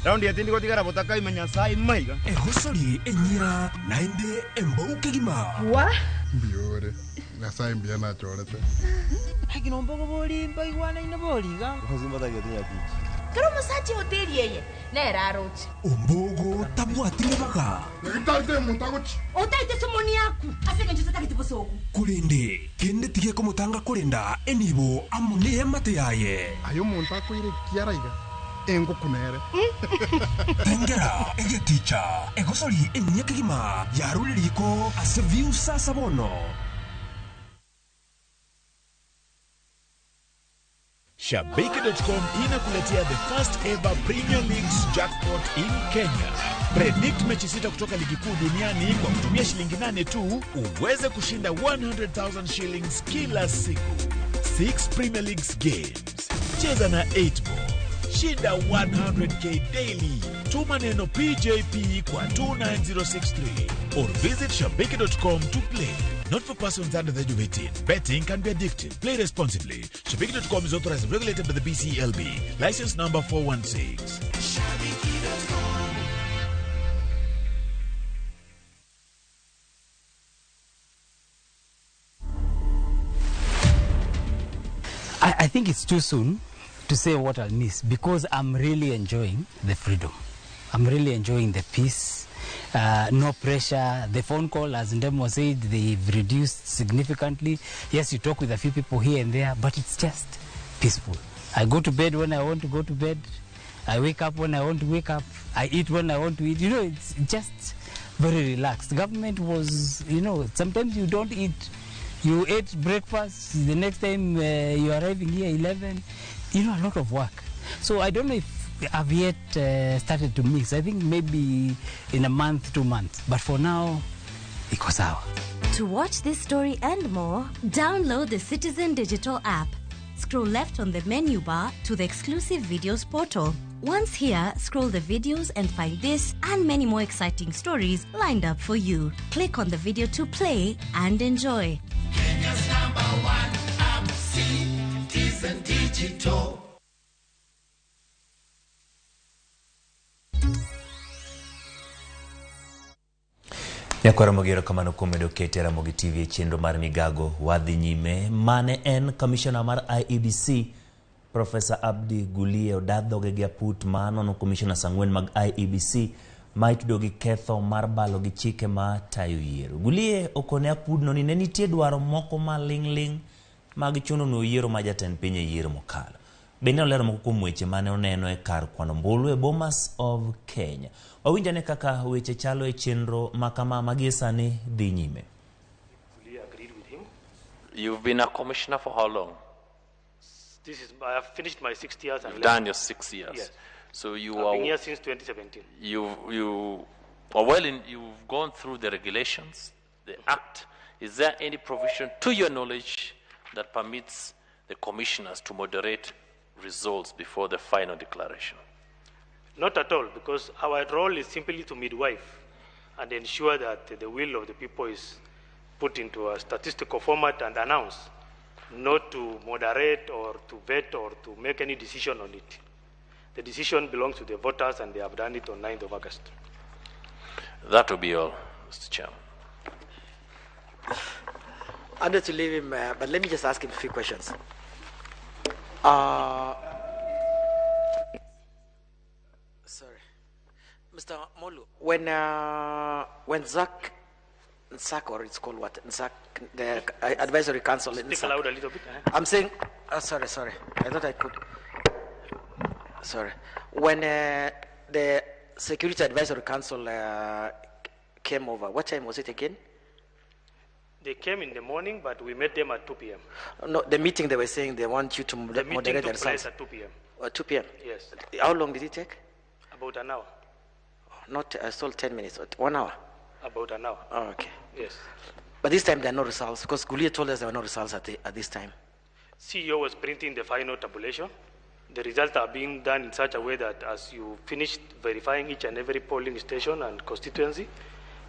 S17: Raundi ya tindi kwa tigara botaka imenyasai maiga.
S18: Hosori enyira naende embouke gima.
S19: Wa?
S20: Biore. Nasai mbia na chorete.
S19: Haki nomboko boli mbai wana ina boli ga.
S17: Hozimba ta getinya kichi.
S19: Karo masachi hoteli yeye. Na erarochi.
S18: Ombogo tabu atinge baka.
S20: Itaite mutagochi.
S19: Otaite somoni yaku. Asenge njusa takiti bosoku.
S18: Kurende kende tige komutanga kurenda enibo amune mate yaye.
S20: Ayo montako ire kiaraiga. Engo kunere.
S18: Tengera ege teacher egosori enyeke gima yaruliriko aseviu sasa bono.
S21: Shabiki.com inakuletea the first ever Premier League's jackpot in Kenya. Predict mechi 6 kutoka ligi kuu duniani kwa kutumia shilingi 8 tu uweze kushinda 100,000 shillings kila siku. 6 Premier League's games. Cheza na 8 ball. Shinda 100k daily. Tuma neno PJP kwa 29063 or visit shabiki.com to play. Not for persons under the age of 18. Betting can be addictive. Play responsibly. Shabiki.com is authorized and regulated by the BCLB. License number 416. Shabiki.com.
S22: I think it's too soon to say what I'll miss, because I'm really enjoying the freedom. I'm really enjoying the peace. No pressure. The phone call, as Ndemo said, they've reduced significantly. Yes, you talk with a few people here and there, but it's just peaceful. I go to bed when I want to go to bed. I wake up when I want to wake up. I eat when I want to eat. You know, it's just very relaxed. The government was, you know, sometimes you don't eat. You ate breakfast, the next time you're arriving here 11, you know, a lot of work. So I don't know if I've yet started to mix. I think maybe in a month, 2 months. But for now, iko sawa.
S23: To watch this story and more, download the Citizen Digital app. Scroll left on the menu bar to the exclusive videos portal. Once here, scroll the videos and find this and many more exciting stories lined up for you. Click on the video to play and enjoy.
S18: Kenya's #1 app, Citizen Digital.
S1: Nyakwa Ramogi kamano kumedo kete Ramogi TV chenro mar Migago wadhi nyime. Mane en commissioner mar IEBC Professor Abdi Gulie odadhoge gi aput manono commissioner sangwen mag IEBC Mike dogi ketho mar balo gi chike ma tayo yiero. Gulie okone apudno ni ne nitie dwaro moko ma ling mag chuno no yiero ma jatend piny yiero mokalo. Bende olero moko kuom weche mane oneno e kar kwano mbulu e Bomas of Kenya. Wawinjane kaka weche chalo e chenro makama magisani dhi nyime.
S2: You've been a commissioner for how long?
S3: I have finished my 6 years.
S2: You've done your 6 years.
S3: Yes.
S2: So you
S3: I've
S2: are
S3: been here since 2017.
S2: You've gone through the regulations, the act. Is there any provision, to your knowledge, that permits the commissioners to moderate results before the final declaration?
S3: Not at all, because our role is simply to midwife and ensure that the will of the people is put into a statistical format and announced, not to moderate or to vet or to make any decision on it. The decision belongs to the voters, and they have done it on 9th of August.
S2: That will be all, Mr. Chairman.
S4: I need to leave him, but let me just ask him a few questions. Sorry. Mr. Molu, when Zach, or it's called what? Zach, the advisory council.
S3: Speak aloud a little bit.
S4: I'm saying, sorry. I thought I could. Sorry. When the Security Advisory Council came over, what time was it again?
S3: They came in the morning, but we met them at 2 p.m.
S4: No, the meeting they were saying they want you to moderate the
S3: meeting took
S4: results.
S3: place at 2 p.m.
S4: 2 p.m.
S3: Yes.
S4: How long did it take?
S3: About an hour.
S4: Not still 10 minutes. 1 hour.
S3: About an hour.
S4: Oh, okay.
S3: Yes.
S4: But this time there are no results, because Gulia told us there were no results at this time.
S3: CEO was printing the final tabulation. The results are being done in such a way that as you finish verifying each and every polling station and constituency,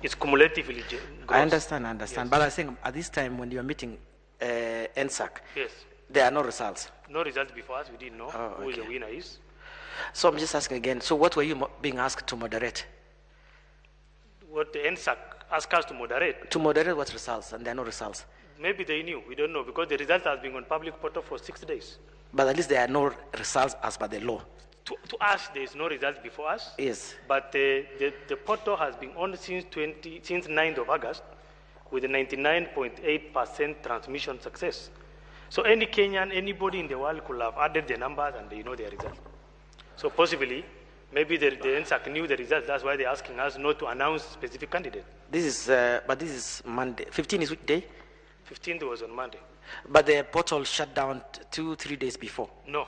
S3: it's cumulatively gross.
S4: I understand.
S3: Yes.
S4: But I think at this time when you are meeting NSAC,
S3: Yes.
S4: there are no results.
S3: No results before us. We didn't know who the winner is.
S4: So I'm just asking again, so what were you being asked to moderate?
S3: What the NSAC asked us to moderate.
S4: To moderate what results, and there are no results.
S3: Maybe they knew. We don't know, because the result has been on public portal for 6 days.
S4: But at least there are no results as per the law.
S3: To us, there is no result before us.
S4: Yes.
S3: But the portal has been on since 9th of August with a 99.8% transmission success. So any Kenyan, anybody in the world could have added the numbers and they know their result. So possibly, maybe the NSAC knew the results. That's why they're asking us not to announce specific candidate.
S4: This is Monday. 15 is which day?
S3: 15th was on Monday.
S4: But the portal shut down 2-3 days before.
S3: No.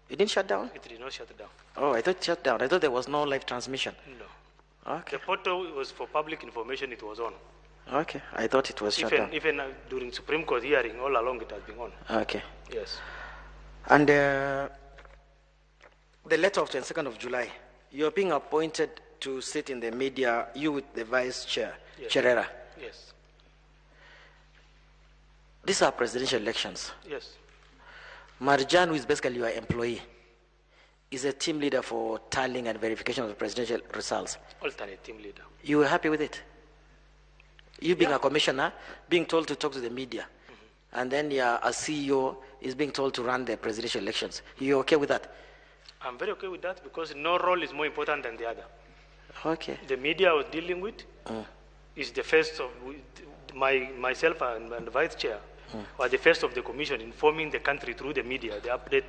S4: It didn't shut down?
S3: It did not shut down.
S4: Oh, I thought it shut down. I thought there was no live transmission.
S3: No.
S4: Okay.
S3: The portal was for public information. It was on.
S4: Okay. I thought it was shut down.
S3: Even during Supreme Court hearing, all along it has been on.
S4: Okay.
S3: Yes.
S4: And the letter of 22nd of July, you're being appointed to sit in the media, you with the vice chair,
S3: Yes.
S4: Cherera.
S3: Yes.
S4: These are presidential elections.
S3: Yes.
S4: Marjan, who is basically your employee, is a team leader for tallying and verification of the presidential results.
S3: Alternate team leader.
S4: You were happy with it? You being a commissioner, being told to talk to the media, and then a CEO is being told to run the presidential elections. You okay with that?
S3: I'm very okay with that, because no role is more important than the other.
S4: Okay.
S3: The media I was dealing with is the first of myself and the vice chair were the first of the commission, informing the country through the media, the update,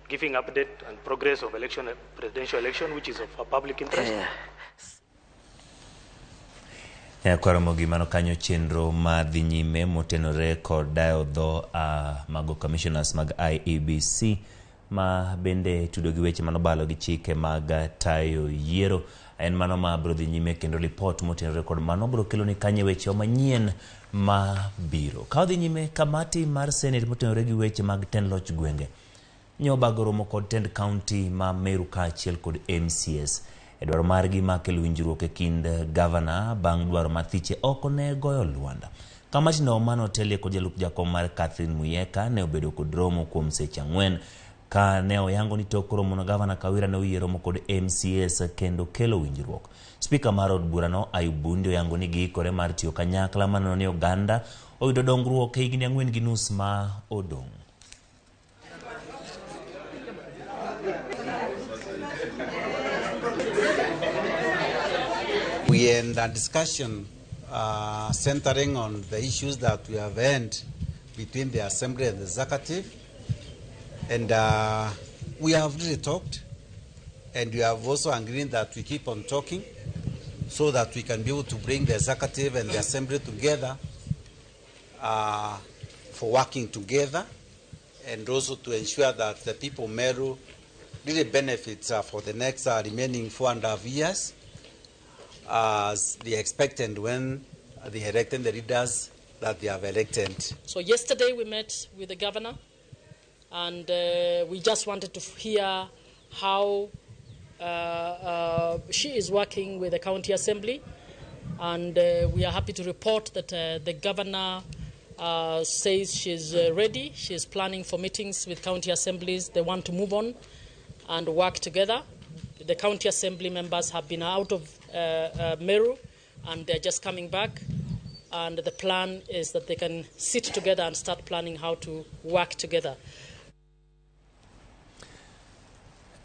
S3: giving update and progress of presidential election, which is of a public interest.
S1: Kwa Ramogi mano kanyo chenro madhi nyime motenore kod dayo dho mago commissioners mag IEBC ma bende tudo gi weche mano balo gi chike mag tayo yiero. En mano ma bro dhi nyime kendo report motenore kod mano bro kelo ni kanye weche manyien ma biro. Ka dhi nyime kamati mar Senate motenore gi weche mag ten loch gwenge nyobago romo kod tend county ma Meru kaachiel kod MCS edwaro margi ma kelo winjruok e kind governor bang' dwaro mathiche oko ne goyo Luanda. Kamati no mano telie kod jalup jakom mar Catherine Muyeka ne obedo kod romo kuom seche 4 ka ne oyango ni tok romo no gavana Kawira ne oyiero mo kod MCS kendo kelo winjruok. Speaker mar od burano Ayub Bundi oyango ni giikore mar tiyo kanyakla maneno ni oganda oyudo dongruok e higni 4.5 ma odong'.
S5: We end a discussion centering on the issues that we have had between the Assembly and the Executive. And we have really talked, and we have also agreed that we keep on talking so that we can be able to bring the Executive and the Assembly together for working together, and also to ensure that the people of Meru really benefits for the next remaining 4.5 years as they expect, and when they elected the leaders that they have elected.
S6: So yesterday we met with the governor, and we just wanted to hear how she is working with the county assembly, and we are happy to report that the governor says she's ready. She's planning for meetings with county assemblies. They want to move on and work together. The county assembly members have been out of Meru, and they're just coming back, and the plan is that they can sit together and start planning how to work together.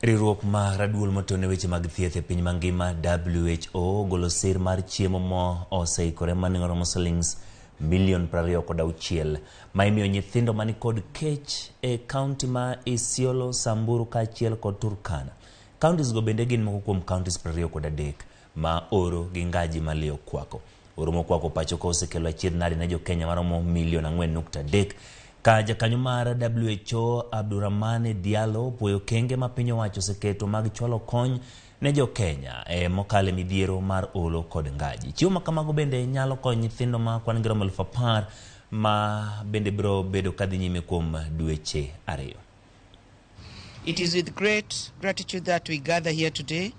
S1: Riwruok mar raduol motone weche mag thieth e piny mangima WHO golo sir mar chiemo mo oseikore maning'o moslings million 26 ma imiyo nyithindo mani kod kech e kaunti ma Isiolo, Samburu kaachiel kod Turkana. Counties go bende gin moko kuom counties 23 ma oro gi ngaji malio kwako. Oro mokwako pacho ka osekelo achiedh nadi ne jo Kenya maromo 4.3 ka jakanyo mar WHO Abdurrahmane Diallo puoyo kenge ma piny owacho oseketo mag chwalo kony ne jo Kenya mokale midhiero mar olo kod ngaji. Chiwo makamago bende nyalo konyo nyithindo ma kwan giromo 10,000 ma bende bro bedo kadhi nyime kuom dweche 2.
S8: It is with great gratitude that we gather here today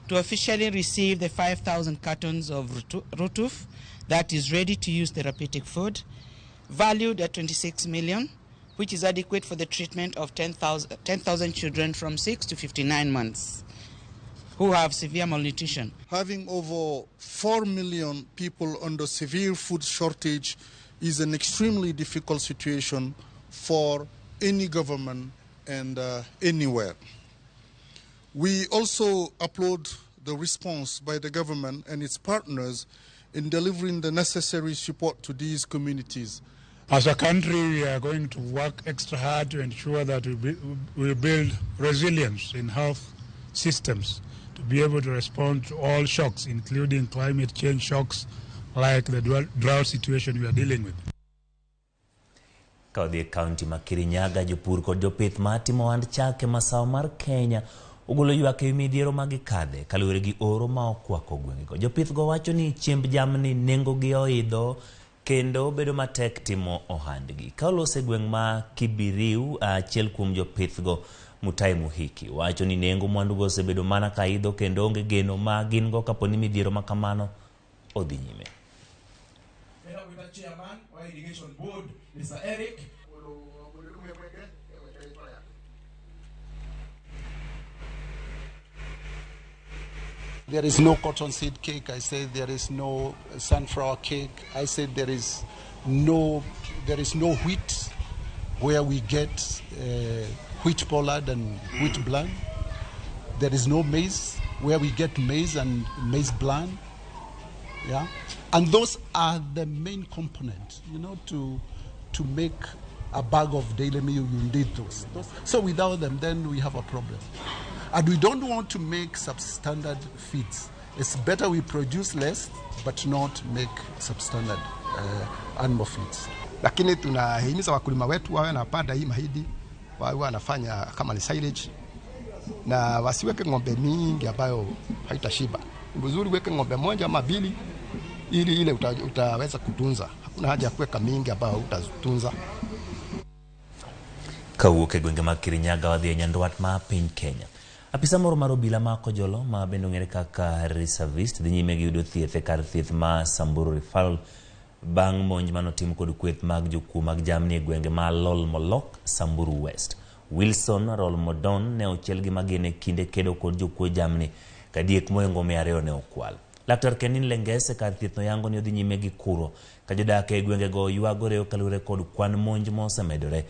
S8: to officially receive the 5,000 cartons of Rutuf that is ready to use therapeutic food, valued at 26 million, which is adequate for the treatment of 10,000 children from 6 to 59 months who have severe malnutrition.
S20: Having over 4 million people under severe food shortage is an extremely difficult situation for any government and anywhere. We also applaud the response by the government and its partners in delivering the necessary support to these communities.
S24: As a country, we are going to work extra hard to ensure that we build resilience in health systems to be able to respond to all shocks, including climate change shocks like the drought situation we are dealing with.
S1: Kaudhi County ma Kirinyaga jopur kod jopith matimo ohand chak e masawa mar Kenya ogolo ywak e midhiero magikadhe kaluwore gi oro ma okwako gwengego. Jopith go wacho ni chiemb jamni nengo gi oidho kendo bedo matek timo ohandgi. Ka olose gweng ma Kibiriu, achiel kuom jopith go Mutai Muhiki wacho ni nengo mwandu go osebedo mana ka idho kendo onge geno ma gin go kaponi midhiero makamano odhi nyime.
S18: Chairman of Irrigation Board, Mr. Eric.
S25: There is no cottonseed cake. I said there is no sunflower cake. I said there is no wheat where we get wheat pollard and wheat bland. There is no maize where we get maize and maize bland. Yeah, and those are the main components, to make a bag of daily meal. You need those. So without them, then we have a problem. And we don't want to make substandard feeds. It's better we produce less, but not make substandard animal feeds.
S26: Lakini tunahimiza wakulima wetu wawe wanapanda hii mahindi, wawe wanafanya kama ni silage, na wasiweke ng'ombe mingi ambayo haitashiba. Ni vizuri weke ng'ombe moja ama mbili ili ile utaweza kutunza. Hakuna haja ya kuweka mingi ambayo utatunza.
S1: Kawuok e gwenge mag Kirinyaga wadhi e nyandwat ma piny Kenya. Apisa moro mar obila ma Kojolo ma bende ong'ere kaka reservist dhi nyime gi yudo thieth e kar thieth ma Samburu Referral bang' monj manotim kod kweth mag jokuo mag jamni e gwenge ma Lol Molok, Samburu West. Wilson Rolmodon ne ochiel gi magene kinde kedo kod jokuo jamni kadiek moengo 200 ne okwal. Laktar Kenin Lengese kar thieth no yango ni odhi nyime gi kuro ka jodak e gwenge go ywagore kalure kod kwan monj mosemedore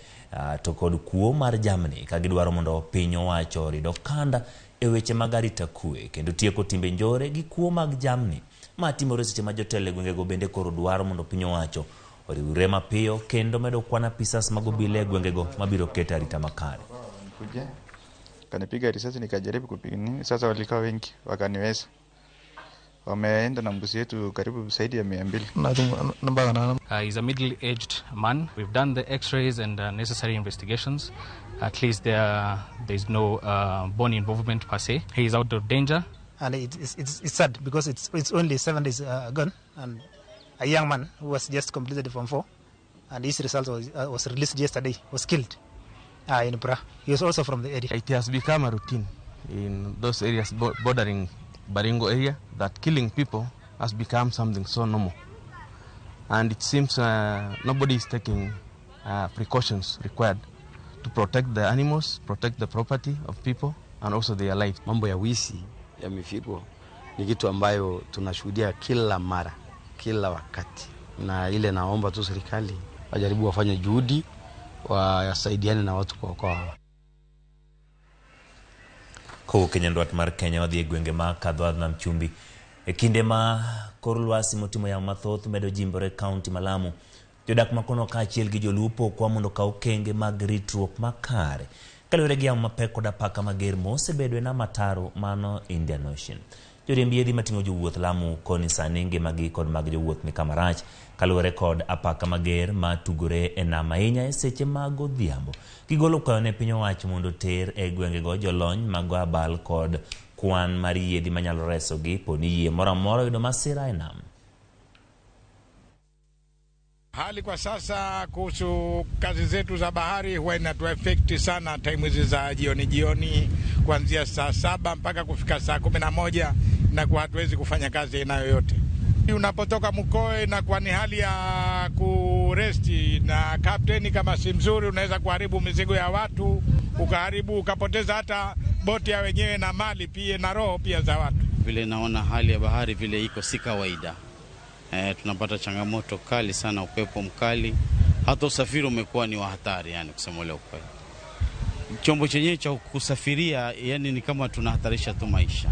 S1: to kod kuo mar jamni ka gidwaro mondo piny owacho rido kanda e weche mag arita kwe kendo tieko timbe njore gi kuo mag jamni ma timore seche ma jotelo e gwenge go bende koro dwaro mondo piny owacho oriwre mapiyo kendo medo kwana pisas mag obila e gwenge go mabiro keto arita makare.
S7: Kuja kanipiga risasi nikajaribu kupigania, sasa walikaa wengi wakaniweza. Wameenda na mbuzi yetu karibu zaidi ya 200.
S9: He's a middle-aged man. We've done the x-rays and necessary investigations. At least there's no bone involvement per se. He is out of danger.
S10: And it's sad because it's only 7 days gone, and a young man who was just completed Form 4, and his result was released yesterday, was killed in Pra. He was also from the area.
S11: It has become a routine in those areas bordering Baringo area that killing people has become something so normal, and it seems nobody is taking precautions required to protect the animals, protect the property of people and also their life.
S12: Mambo ya wizi ya mifugo ni kitu ambayo tunashuhudia kila mara, kila wakati, na ile naomba tu serikali wajaribu wafanye juhudi wasaidiane na watu kwa
S1: Kenya ndwat mar Kenya wadhi e gwenge ma kadho nam chumbi e kinde ma kor lwasi motimo ya mathoth medo jimbore kaunti malamu. Jodak makono ka achiel gi jolupo kwa mondo ka okenge mag ritruok makare kalure gi mapek kod apaka mager mosebedo na mataro mano Indian Ocean. Joriemb yedhi matingo jowuoth Lamu koni sani ngimagi kod mag jowuoth ni kamarach kalure kod apaka mager matugore e nam ahinya e seche mag odhiambo. Gigolo kwayo ne piny owacho mondo ter e gwenge go jolony mag abal kod kwan mar yedhi manyalo reso gi poni yie moro amora yudo masira e nam.
S14: Hali kwa sasa kuhusu kazi zetu za bahari huwa inatuafekti sana time hizi za jioni kuanzia saa 7 mpaka kufika saa 11 na kwa hatuwezi kufanya kazi inayo yote. Unapotoka Mkoe na kwa ni hali ya kuresti na kapteni kama si mzuri unaweza kuharibu mizigo ya watu, ukaharibu ukapoteza hata boti ya wenyewe na mali pia na roho pia za watu.
S27: Vile naona hali ya bahari vile iko si kawaida. Tunapata changamoto kali sana, upepo mkali, hata usafiri umekuwa ni wa hatari, yani kusema leo kweli. Chombo chenyewe cha kusafiria yani ni kama tunahatarisha tu maisha.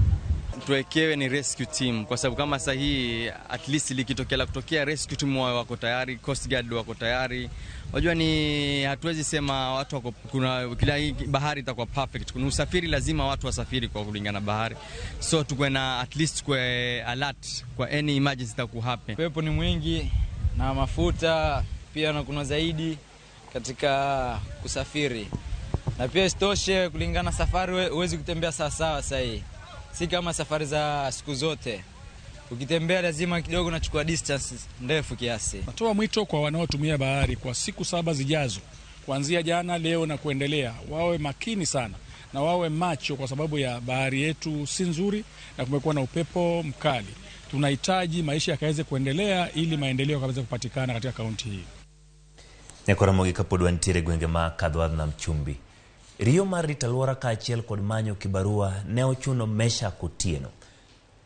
S28: Tuwekewe ni rescue team kwa sababu kama sasa hii at least likitokea rescue team wako tayari, coast guard wako tayari. Unajua ni hatuwezi sema watu wako kuna kila bahari itakuwa perfect. Kuna usafiri lazima watu wasafiri kwa kulingana bahari. So tukwe na at least kwa alert kwa any emergency itaku happen.
S29: Pepo ni mwingi na mafuta pia na kuna zaidi katika kusafiri. Na pia istoshe kulingana safari huwezi kutembea sawa sasa hii. Si kama safari za siku zote. Ukitembea lazima kidogo unachukua distance ndefu kiasi.
S30: Natoa mwito kwa wanaotumia bahari kwa siku 7 zijazo, kuanzia jana, leo na kuendelea, wawe makini sana na wawe macho kwa sababu ya bahari yetu si nzuri na kumekuwa na upepo mkali. Tunahitaji maisha yakaweze kuendelea ili maendeleo yakaweze kupatikana katika kaunti hii.
S1: Ramogi kapodwa ntiere gwenge ma kadho nam chumbi. Rio mar rito alwora ka achiel kod manyo kibarua ne ochuno Mesha Kotieno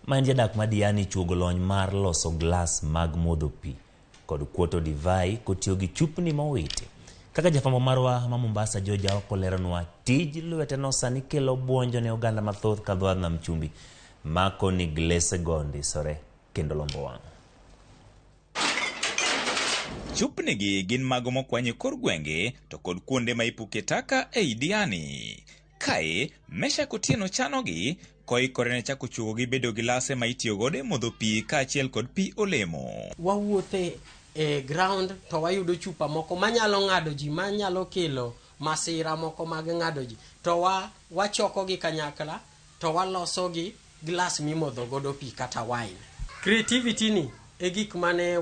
S1: ma en jadak madiani chuogo lony mar loso glas mag modho pi kod kuoto divai kotiyo gi chupni mowiti. Kaka jafambo marwa ma Mombasa Joja okoleronwa tij lwete no sani kelo buonjo ne oganda mathoth kadho nam chumbi mako ni glese gondi sore kendo lombo wang'.
S31: Chupni gi gin mago mokwanye kor gwenge to kod kuonde ma ipuke taka e Diani. Kae Mesha Kotieno chano gi koikore ne chako chuogo gi bedo gilase ma itiyo gode modho pi ka achiel kod pi olemo.
S32: Wawuothe e ground to wayudo chupa moko manyalo ng'ado ji, manyalo kelo masira moko mag ng'ado ji, to wachoko gi kanyakla to waloso gi glass mimodho godo pi kata wine. Creativity ni e gik mane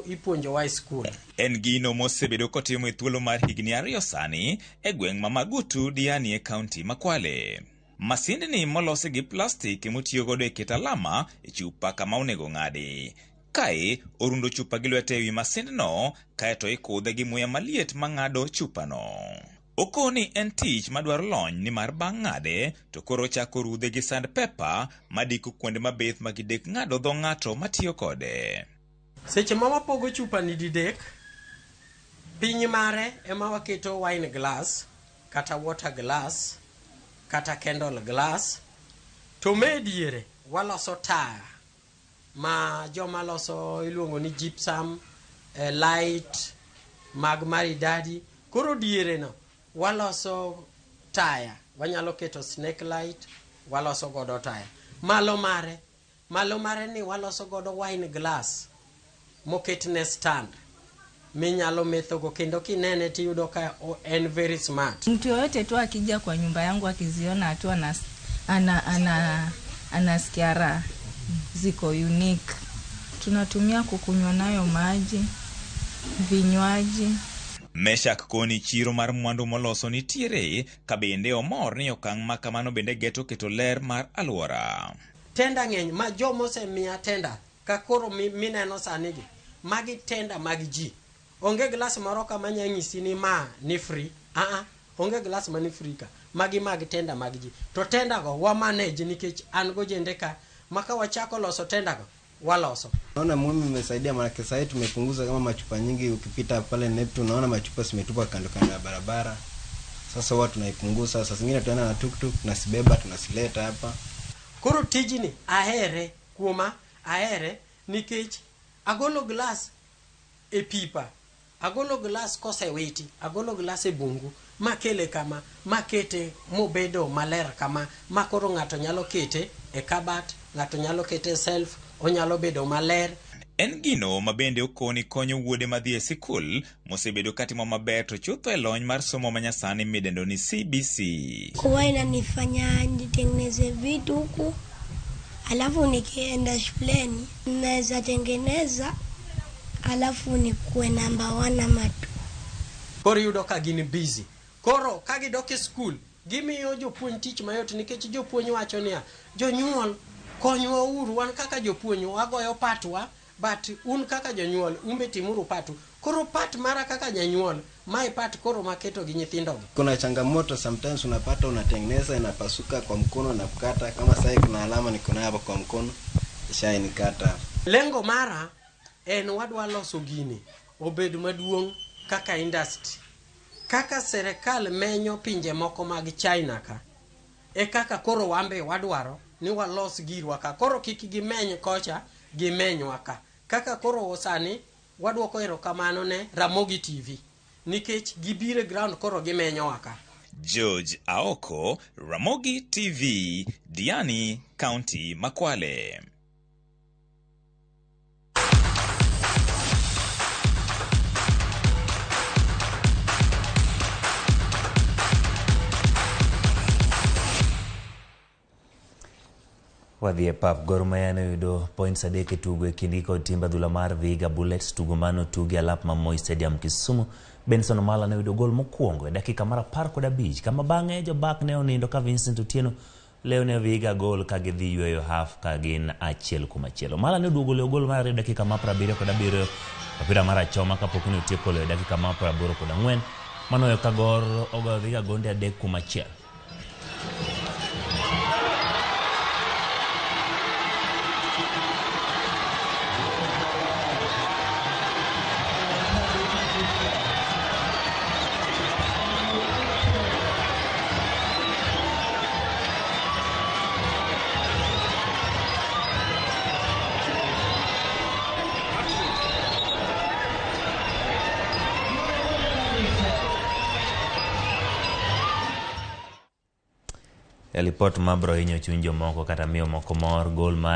S32: ipuonjo wa school.
S31: En gino mosebedo kotimo e thuolo mar higni 2 sani e gweng' ma Magutu Diani e kaunti ma Kwale. Masinde ni molose gi plastik motiyo godo e keto alama e chupa kama onego ng'adi. Kae orundo chupa gi lwete ewi masinde no kaeto ikudhe gi muya maliet mang'ado chupa no. Okoni en tich madwaro lony ni mar bang' ng'ade to koro chako rudhe gi sandpaper madiko kuonde mabith magidek ng'ado dho ng'ato matiyo kode.
S32: Seche ma wapogo chupa ni didek, piny mare ema waketo wine glass, kata water glass, kata candle glass, to mediere waloso taya ma joma loso iluongo ni gypsum, light, mag maridadi. Koro diere no waloso taya, wanyalo keto snake light, waloso godo taya. Malo mare ni waloso godo wine glass moketne stand minyalo methogo, kendo kinene tiyudo ka en very smart.
S2: Mtu yoyote tu akija kwa nyumba yangu akiziona tu anasikia raha, ziko unique. Tunatumia kukunywa nayo maji, vinywaji.
S31: Meshak koni chiro mar mwandu moloso nitiere kabende omor ni okang' makamano bende geto keto ler mar aluora.
S32: Tenda ng'eny ma jomose miya tenda kakoro mineno sanigi magi tenda mag ji. Onge glass moro kama nyanyisi ni ma ni free. Onge glass ma ni free ka. Magi mag tenda mag ji. To tenda go wa manage nikech an go jende ka maka wachako loso tenda go waloso.
S3: Naona muhimu imesaidia maana sasa hivi tumepunguza kama machupa nyingi, ukipita pale Neptune unaona machupa zimetupwa kando ya barabara. Sasa watu tunaipunguza, sasa zingine tunaenda na tuktuk tunasibeba tunasileta hapa.
S32: Koro tijini ahere nikech agolo glass e pipa, agolo glass kosewiti, agolo glass e bungu, makele kama, makete mobedo maler kama, makoro ng'ato nyalo kete e kabat, ng'ato nyalo kete e shelf, onyalo bedo maler.
S31: En gino mabende okoni konyo wuode madhi e sikul mosebedo katimo maber to chutho e lony mar somo manyasani midendo ni CBC.
S4: Kwa inanifanya nitengeneze vitu huku, alafu nikienda shuleni naweza tengeneza, alafu nikuwe namba 1 ama 2.
S32: Koro yudo ka gin busy. Koro ka gidok e skul, gimiyo jopuonj tich mayot nikech jopuonj wacho niya, jonyuol konywa uru, wan kaka jopuonj wagoyo patwa, but un kaka jonyuol umbe timuru patu. Koro pat mara kaka janyuol, mai pat koro maketo gi nyithindo.
S3: Kuna changamoto, sometimes unapata unatengeneza inapasuka kwa mkono na kukata, kama sasa kuna alama niko nayo hapa kwa mkono ishainikata.
S32: Lengo mara en wadwa loso gini obed maduong' kaka industry, kaka serikal menyo pinje moko mag China ka, e kaka koro wambe wadwaro ni walos girwa ka. Koro kik gimeny kocha, gimenywa ka. Kaka koro sani wadwoko erokamano ne Ramogi TV nikech gibire ground koro gimenyo waka.
S31: George Aoko, Ramogi TV, Diani, County Makwale.
S1: Wadhi e pap. Gor Mahia ne yudo points 3 e tugo e kindgi kod timbe adhula mar Vihiga Bullets. Tugo mano tugi alap ma Moi Stadium Kisumu. Benson Omala ne yudo gol mokwongo e dakika mar 15 kama bang'e jobak ne onindo ka Vincent Otieno leo ne Vihiga gol ka gidhi yweyo half ka gin 1-1. Omala ne oduogo gol mar dakika mar 77 opira mar achoma kapok ne otieko leo dakika mar 84 manoyo ka Gor ogoyo Vihiga gonde 3-1. Lipot mabro hinyo chuny jomoko kata miyo moko mor gol ma